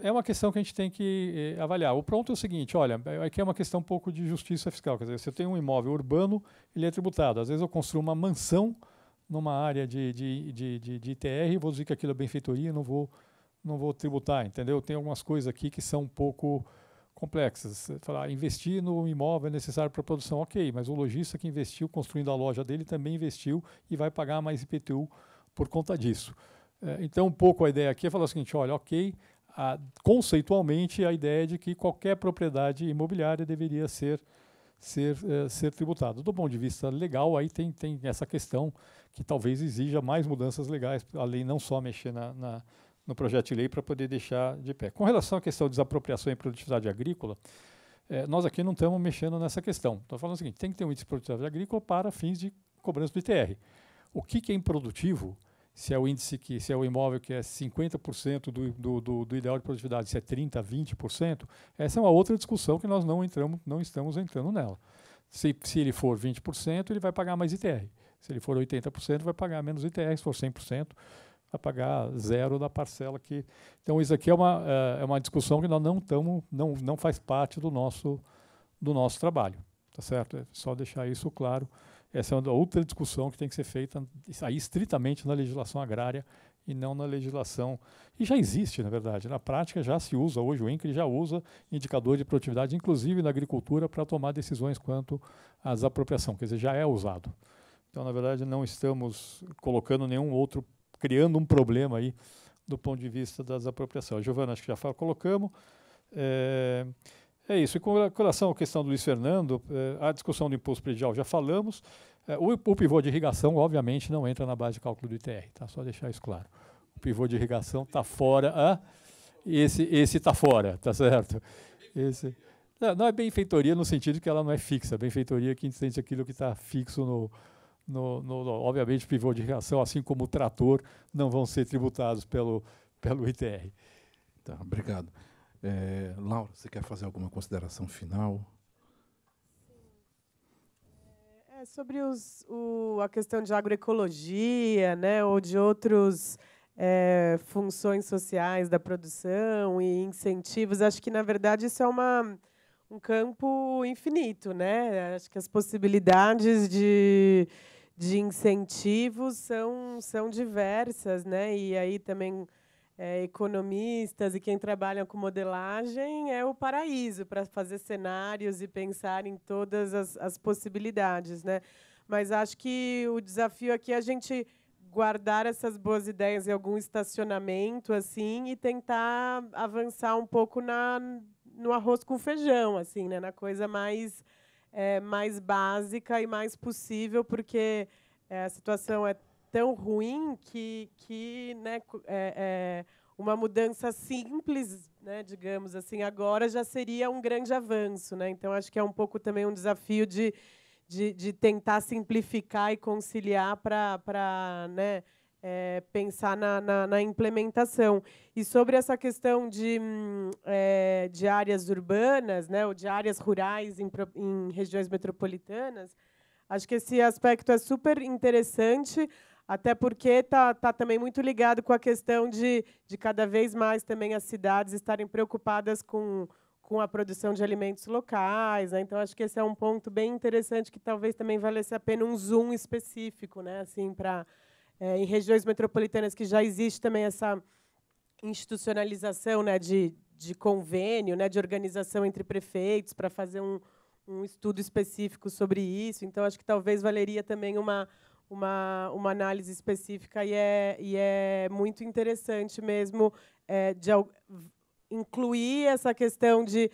É uma questão que a gente tem que avaliar. O pronto é o seguinte, olha, aqui é uma questão um pouco de justiça fiscal. Quer dizer, se eu tenho um imóvel urbano, ele é tributado. Às vezes eu construo uma mansão numa área de ITR e vou dizer que aquilo é benfeitoria, não vou tributar, entendeu? Tem algumas coisas aqui que são um pouco complexas. Falar, investir no imóvel é necessário para a produção, ok, mas o lojista que investiu construindo a loja dele também investiu e vai pagar mais IPTU por conta disso. Então, um pouco a ideia aqui é falar o seguinte, olha, ok, conceitualmente a ideia é de que qualquer propriedade imobiliária deveria ser tributada. Do ponto de vista legal, aí tem essa questão que talvez exija mais mudanças legais, além não só mexer no projeto de lei para poder deixar de pé. Com relação à questão de desapropriação e produtividade agrícola, nós aqui não estamos mexendo nessa questão. Estou falando o seguinte, tem que ter um índice de produtividade agrícola para fins de cobrança do ITR. O que é improdutivo? Se é o índice se é o imóvel que é 50% do ideal de produtividade, se é 30%, 20%, essa é uma outra discussão que nós não estamos entrando nela. Se ele for 20%, ele vai pagar mais ITR. Se ele for 80%, vai pagar menos ITR. Se for 100%, vai pagar zero da parcela que... Então, isso aqui é uma discussão que nós não faz parte do nosso trabalho. Tá certo? É só deixar isso claro. Essa é uma outra discussão que tem que ser feita aí estritamente na legislação agrária e não na legislação... E já existe, na verdade. Na prática já se usa, hoje o INCRE já usa indicador de produtividade, inclusive na agricultura, para tomar decisões quanto à desapropriação. Quer dizer, já é usado. Então, na verdade, não estamos colocando nenhum outro, criando um problema aí do ponto de vista da desapropriação. Giovana, acho que já colocamos. É isso. E com relação à questão do Luiz Fernando, a discussão do imposto predial já falamos. O pivô de irrigação, obviamente, não entra na base de cálculo do ITR, tá? Só deixar isso claro. O pivô de irrigação está fora. Esse está fora, tá certo? Não é benfeitoria no sentido que ela não é fixa. Benfeitoria que entende aquilo que está fixo obviamente, o pivô de irrigação, assim como o trator, não vão ser tributados pelo ITR. Tá, obrigado. Laura, você quer fazer alguma consideração final? Sobre a questão de agroecologia, né, ou de outras funções sociais da produção e incentivos, acho que, na verdade, isso é um campo infinito, né? Acho que as possibilidades de incentivos são diversas, né? E aí também economistas e quem trabalha com modelagem é o paraíso para fazer cenários e pensar em todas as possibilidades, né? Mas acho que o desafio aqui é a gente guardar essas boas ideias em algum estacionamento assim e tentar avançar um pouco no arroz com feijão, assim, né, na coisa mais básica e mais possível, porque a situação é tão ruim que né, uma mudança simples, né, digamos assim, agora já seria um grande avanço, né? Então acho que é um pouco também um desafio de tentar simplificar e conciliar para né, pensar na implementação. E sobre essa questão de áreas urbanas, né, ou de áreas rurais em regiões metropolitanas, acho que esse aspecto é super interessante, até porque está também muito ligado com a questão de cada vez mais também as cidades estarem preocupadas com a produção de alimentos locais, né? Então acho que esse é um ponto bem interessante que talvez também valesse a pena um zoom específico, né? Assim, em regiões metropolitanas que já existe também essa institucionalização, né, de convênio, né, de organização entre prefeitos para fazer um estudo específico sobre isso. Então acho que talvez valeria também uma análise específica e é muito interessante mesmo de incluir essa questão de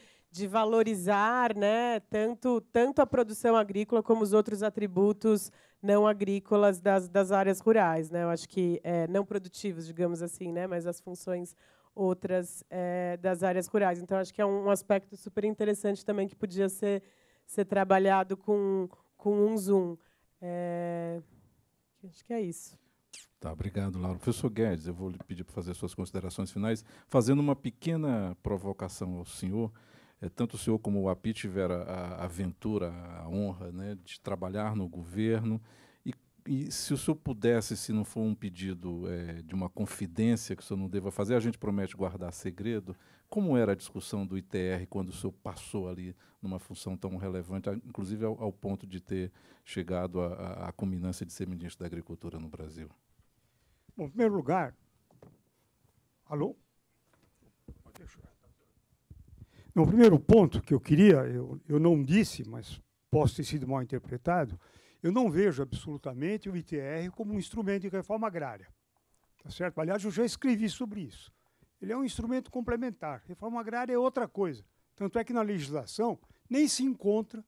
valorizar, né, tanto a produção agrícola como os outros atributos não agrícolas das áreas rurais, né? Eu acho que não produtivos, digamos assim, né, mas as funções outras das áreas rurais. Então acho que é um aspecto super interessante também que podia ser trabalhado com um zoom. Acho que é isso. Tá, obrigado, Laura. Professor Guedes, eu vou lhe pedir para fazer suas considerações finais, fazendo uma pequena provocação ao senhor. Tanto o senhor como o API tiveram a aventura, a honra, né, de trabalhar no governo. E se o senhor pudesse, se não for um pedido de uma confidência que o senhor não deva fazer, a gente promete guardar segredo, como era a discussão do ITR quando o senhor passou ali numa função tão relevante, inclusive ao ponto de ter chegado à culminância de ser ministro da Agricultura no Brasil? Bom, em primeiro lugar... Alô? No primeiro ponto que eu queria, eu não disse, mas posso ter sido mal interpretado, eu não vejo absolutamente o ITR como um instrumento de reforma agrária. Tá certo? Aliás, eu já escrevi sobre isso. Ele é um instrumento complementar. Reforma agrária é outra coisa. Tanto é que na legislação nem se encontra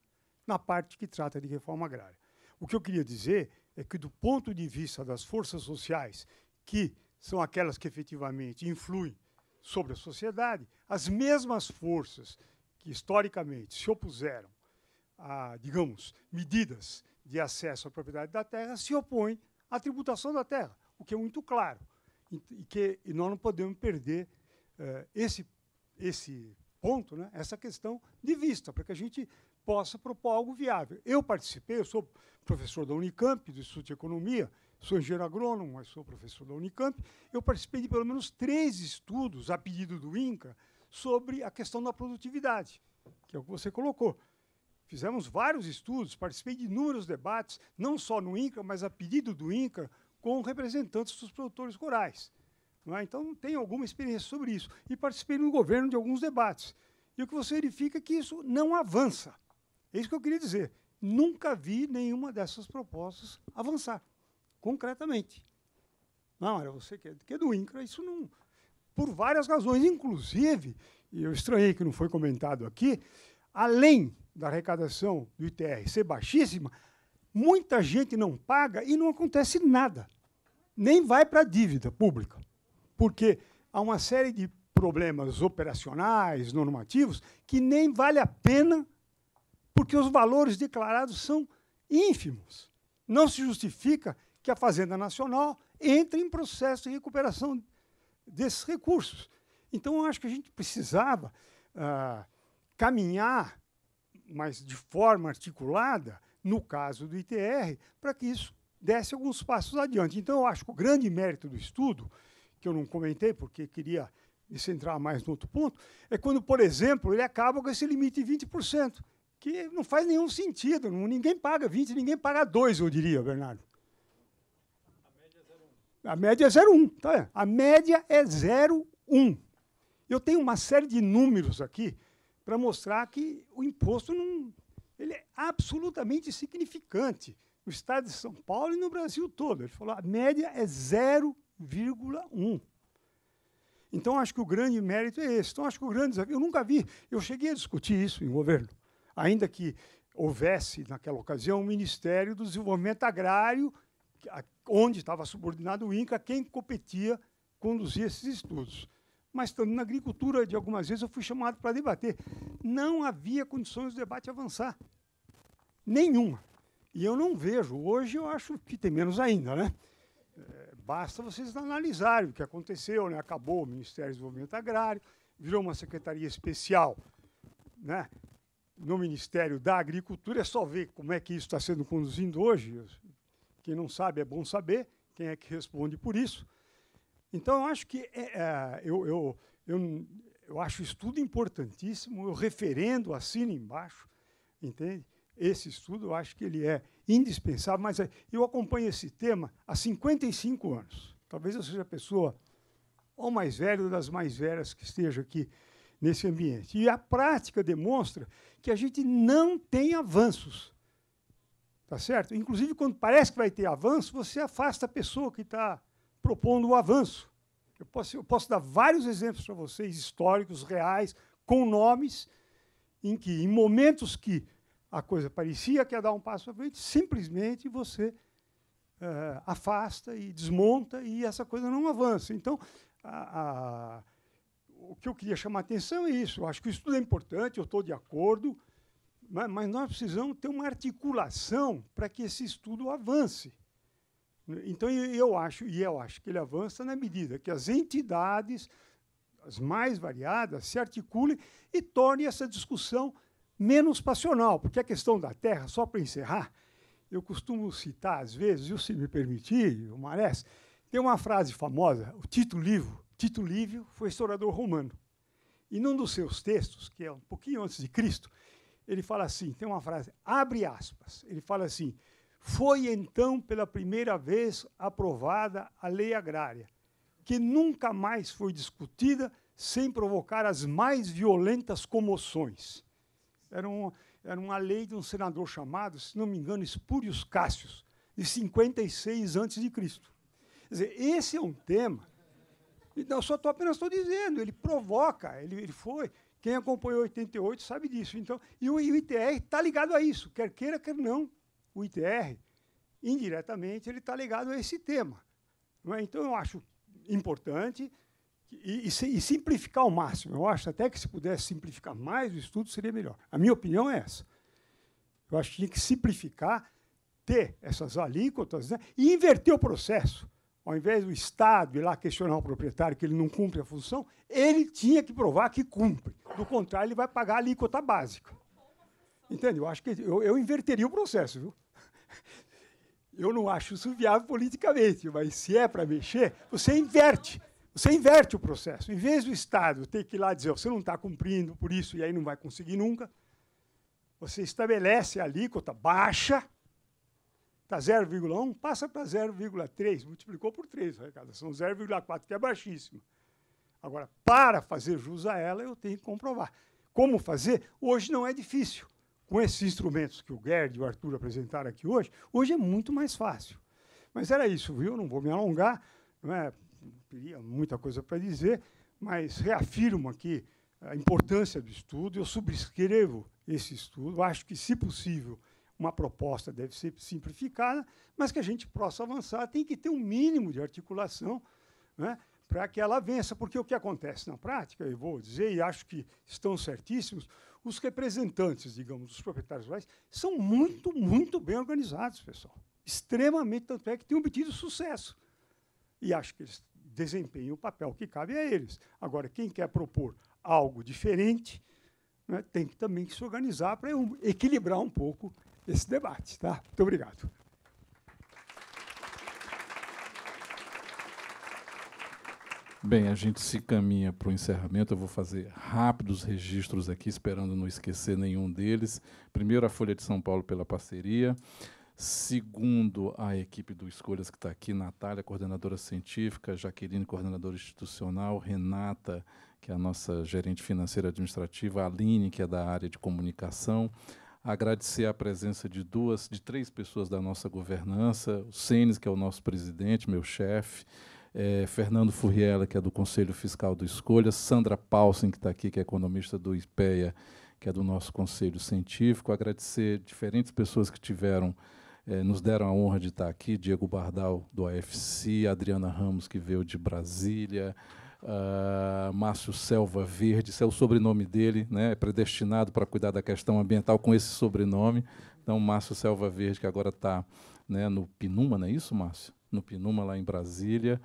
na parte que trata de reforma agrária. O que eu queria dizer é que, do ponto de vista das forças sociais, que são aquelas que efetivamente influem sobre a sociedade, as mesmas forças que historicamente se opuseram a, digamos, medidas de acesso à propriedade da terra se opõem à tributação da terra, o que é muito claro. E nós não podemos perder esse ponto, né, essa questão de vista, para que a gente possa propor algo viável. Eu participei, eu sou professor da Unicamp, do Instituto de Economia, sou engenheiro agrônomo, mas sou professor da Unicamp. Eu participei de pelo menos 3 estudos, a pedido do INCRA, sobre a questão da produtividade, que é o que você colocou. Fizemos vários estudos, participei de inúmeros debates, não só no INCRA, mas a pedido do INCRA, com representantes dos produtores rurais. Não é? Então, tenho alguma experiência sobre isso. E participei no governo de alguns debates. E o que você verifica é que isso não avança. É isso que eu queria dizer. Nunca vi nenhuma dessas propostas avançar, concretamente. Não, era você que é do INCRA, isso não... Por várias razões, inclusive, e eu estranhei que não foi comentado aqui, além da arrecadação do ITR ser baixíssima, muita gente não paga e não acontece nada. Nem vai para a dívida pública. Porque há uma série de problemas operacionais, normativos, que nem vale a pena, porque os valores declarados são ínfimos. Não se justifica que a Fazenda Nacional entre em processo de recuperação desses recursos. Então, eu acho que a gente precisava caminhar, mas de forma articulada, no caso do ITR, para que isso desse alguns passos adiante. Então, eu acho que o grande mérito do estudo, que eu não comentei porque queria me centrar mais no outro ponto, é quando, por exemplo, ele acaba com esse limite de 20%, que não faz nenhum sentido. Ninguém paga 20%, ninguém paga 2%, eu diria, Bernardo. A média é 0,1. Tá? A média é 0,1. Eu tenho uma série de números aqui para mostrar que o imposto não, ele é absolutamente insignificante no estado de São Paulo e no Brasil todo. Ele falou, a média é 0,1. Então, acho que o grande mérito é esse. Então, acho que o grande desafio... Eu nunca vi... Eu cheguei a discutir isso em governo, ainda que houvesse, naquela ocasião, o Ministério do Desenvolvimento Agrário, onde estava subordinado o INCA, quem competia conduzir esses estudos. Mas, estando na agricultura, de algumas vezes, eu fui chamado para debater. Não havia condições do debate avançar. Nenhuma. E eu não vejo. Hoje, eu acho que tem menos ainda, né? Basta vocês analisarem o que aconteceu, né? Acabou o Ministério do Desenvolvimento Agrário, virou uma secretaria especial, né? No Ministério da Agricultura. É só ver como é que isso está sendo conduzido hoje. Quem não sabe, é bom saber quem é que responde por isso. Então, eu acho que eu acho isso tudo importantíssimo. Eu referendo, assino embaixo, entende? Esse estudo, eu acho que ele é indispensável, mas eu acompanho esse tema há 55 anos. Talvez eu seja a pessoa ou mais velha ou das mais velhas que esteja aqui nesse ambiente. E a prática demonstra que a gente não tem avanços. Tá certo? Inclusive, quando parece que vai ter avanço, você afasta a pessoa que está propondo o avanço. Eu posso dar vários exemplos para vocês, históricos, reais, com nomes, em que, em momentos que a coisa parecia que ia dar um passo à frente, simplesmente você afasta e desmonta e essa coisa não avança. Então, o que eu queria chamar a atenção é isso. Eu acho que o estudo é importante, eu estou de acordo, mas nós precisamos ter uma articulação para que esse estudo avance. Então, eu acho que ele avança na medida que as entidades, as mais variadas, se articulem e tornem essa discussão menos passional, porque a questão da terra, só para encerrar, eu costumo citar, às vezes, e se me permitir, o Marés, tem uma frase famosa, o Tito Livio foi historiador romano. E num dos seus textos, que é um pouquinho antes de Cristo, ele fala assim, tem uma frase, abre aspas, ele fala assim, foi então pela primeira vez aprovada a lei agrária, que nunca mais foi discutida sem provocar as mais violentas comoções. Era uma lei de um senador chamado, se não me engano, Espúrios Cássius, de 56 a.C. Quer dizer, esse é um tema, então, apenas estou dizendo, ele provoca, ele foi, quem acompanhou 88 sabe disso. Então, e o ITR está ligado a isso, quer queira, quer não. O ITR, indiretamente, ele está ligado a esse tema. Não é? Então, eu acho importante e simplificar ao máximo. Eu acho até que se pudesse simplificar mais o estudo, seria melhor. A minha opinião é essa. Eu acho que tinha que simplificar, ter essas alíquotas, né, e inverter o processo. Ao invés do Estado ir lá questionar o proprietário que ele não cumpre a função, ele tinha que provar que cumpre. Do contrário, ele vai pagar a alíquota básica. Entende? Eu acho que eu inverteria o processo, viu? Eu não acho isso viável politicamente, mas se é para mexer, você inverte. Você inverte o processo. Em vez do Estado ter que ir lá dizer, você não está cumprindo por isso, e aí não vai conseguir nunca, você estabelece a alíquota baixa, está 0,1, passa para 0,3, multiplicou por 3 a arrecadação, 0,4, que é baixíssimo. Agora, para fazer jus a ela, eu tenho que comprovar. Como fazer? Hoje não é difícil. Com esses instrumentos que o Gerd e o Arthur apresentaram aqui hoje é muito mais fácil. Mas era isso, viu? Eu não vou me alongar, não teria muita coisa para dizer, mas reafirmo aqui a importância do estudo, eu subscrevo esse estudo, acho que, se possível, uma proposta deve ser simplificada, mas que a gente possa avançar, tem que ter um mínimo de articulação, né, para que ela vença, porque o que acontece na prática, eu vou dizer, e acho que estão certíssimos, os representantes, digamos, dos proprietários rurais, são muito, muito bem organizados, pessoal. Extremamente, tanto é que têm obtido sucesso. E acho que eles desempenham o papel que cabe a eles. Agora, quem quer propor algo diferente, né, tem que também se organizar para equilibrar um pouco esse debate. Tá? Muito obrigado. Bem, a gente se caminha para o encerramento. Eu vou fazer rápidos registros aqui, esperando não esquecer nenhum deles. Primeiro, a Folha de São Paulo pela parceria. Segundo, a equipe do Escolhas que está aqui, Natália, coordenadora científica, Jaqueline, coordenadora institucional, Renata, que é a nossa gerente financeira administrativa, a Aline, que é da área de comunicação, agradecer a presença de três pessoas da nossa governança, o Senes, que é o nosso presidente, meu chefe, Fernando Furriela, que é do Conselho Fiscal do Escolha, Sandra Paulsen, que está aqui, que é economista do IPEA, que é do nosso Conselho Científico, agradecer diferentes pessoas que nos deram a honra de estar aqui, Diego Bardal, do AFC, Adriana Ramos, que veio de Brasília, Márcio Selva Verde, esse é o sobrenome dele, né, é predestinado para cuidar da questão ambiental com esse sobrenome. Então, Márcio Selva Verde, que agora está, né, no PNUMA, não é isso, Márcio? No PNUMA, lá em Brasília.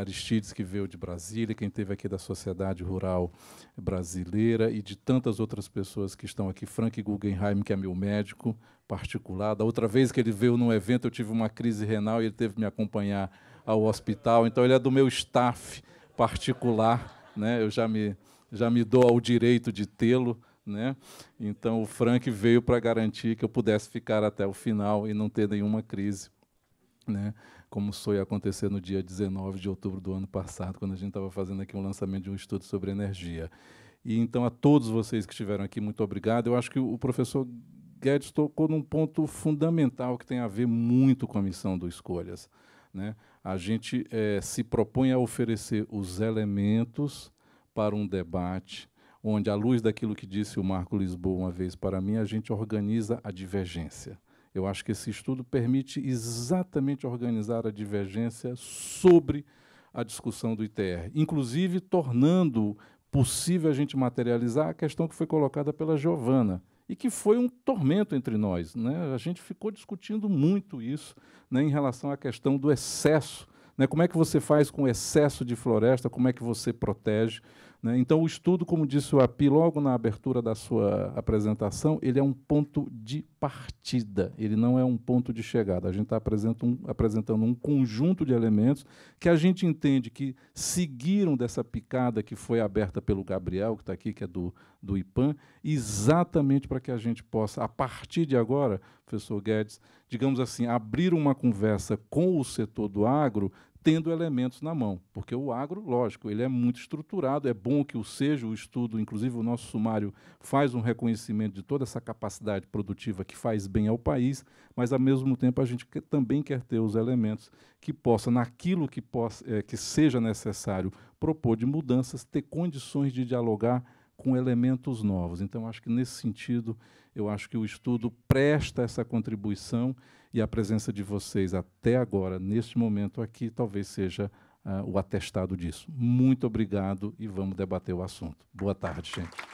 Aristides, que veio de Brasília, quem teve aqui da Sociedade Rural Brasileira e de tantas outras pessoas que estão aqui. Frank Guggenheim, que é meu médico particular. Da outra vez que ele veio num evento, eu tive uma crise renal e ele teve que me acompanhar ao hospital. Então, ele é do meu staff particular, né? Eu já me dou ao direito de tê-lo, né? Então, o Frank veio para garantir que eu pudesse ficar até o final e não ter nenhuma crise, né? Como foi acontecer no dia 19 de outubro do ano passado, quando a gente estava fazendo aqui um lançamento de um estudo sobre energia. E, então, a todos vocês que estiveram aqui, muito obrigado. Eu acho que o professor Guedes tocou num ponto fundamental que tem a ver muito com a missão do Escolhas, né? A gente se propõe a oferecer os elementos para um debate onde, à luz daquilo que disse o Marco Lisboa uma vez para mim, a gente organiza a divergência. Eu acho que esse estudo permite exatamente organizar a divergência sobre a discussão do ITR, inclusive tornando possível a gente materializar a questão que foi colocada pela Giovana, e que foi um tormento entre nós, né? A gente ficou discutindo muito isso, né, em relação à questão do excesso, né? Como é que você faz com o excesso de floresta, como é que você protege, né? Então, o estudo, como disse o API logo na abertura da sua apresentação, ele é um ponto de partida, ele não é um ponto de chegada. A gente está apresentando um conjunto de elementos que a gente entende que seguiram dessa picada que foi aberta pelo Gabriel, que está aqui, que é do IPAM, exatamente para que a gente possa, a partir de agora, professor Guedes, digamos assim, abrir uma conversa com o setor do agro, tendo elementos na mão, porque o agro, lógico, ele é muito estruturado, é bom que o seja, o estudo, inclusive o nosso sumário faz um reconhecimento de toda essa capacidade produtiva que faz bem ao país, mas, ao mesmo tempo, a gente também quer ter os elementos que possam, naquilo que seja necessário propor de mudanças, ter condições de dialogar com elementos novos. Então, acho que, nesse sentido, eu acho que o estudo presta essa contribuição e a presença de vocês até agora, neste momento aqui, talvez seja o atestado disso. Muito obrigado e vamos debater o assunto. Boa tarde, gente.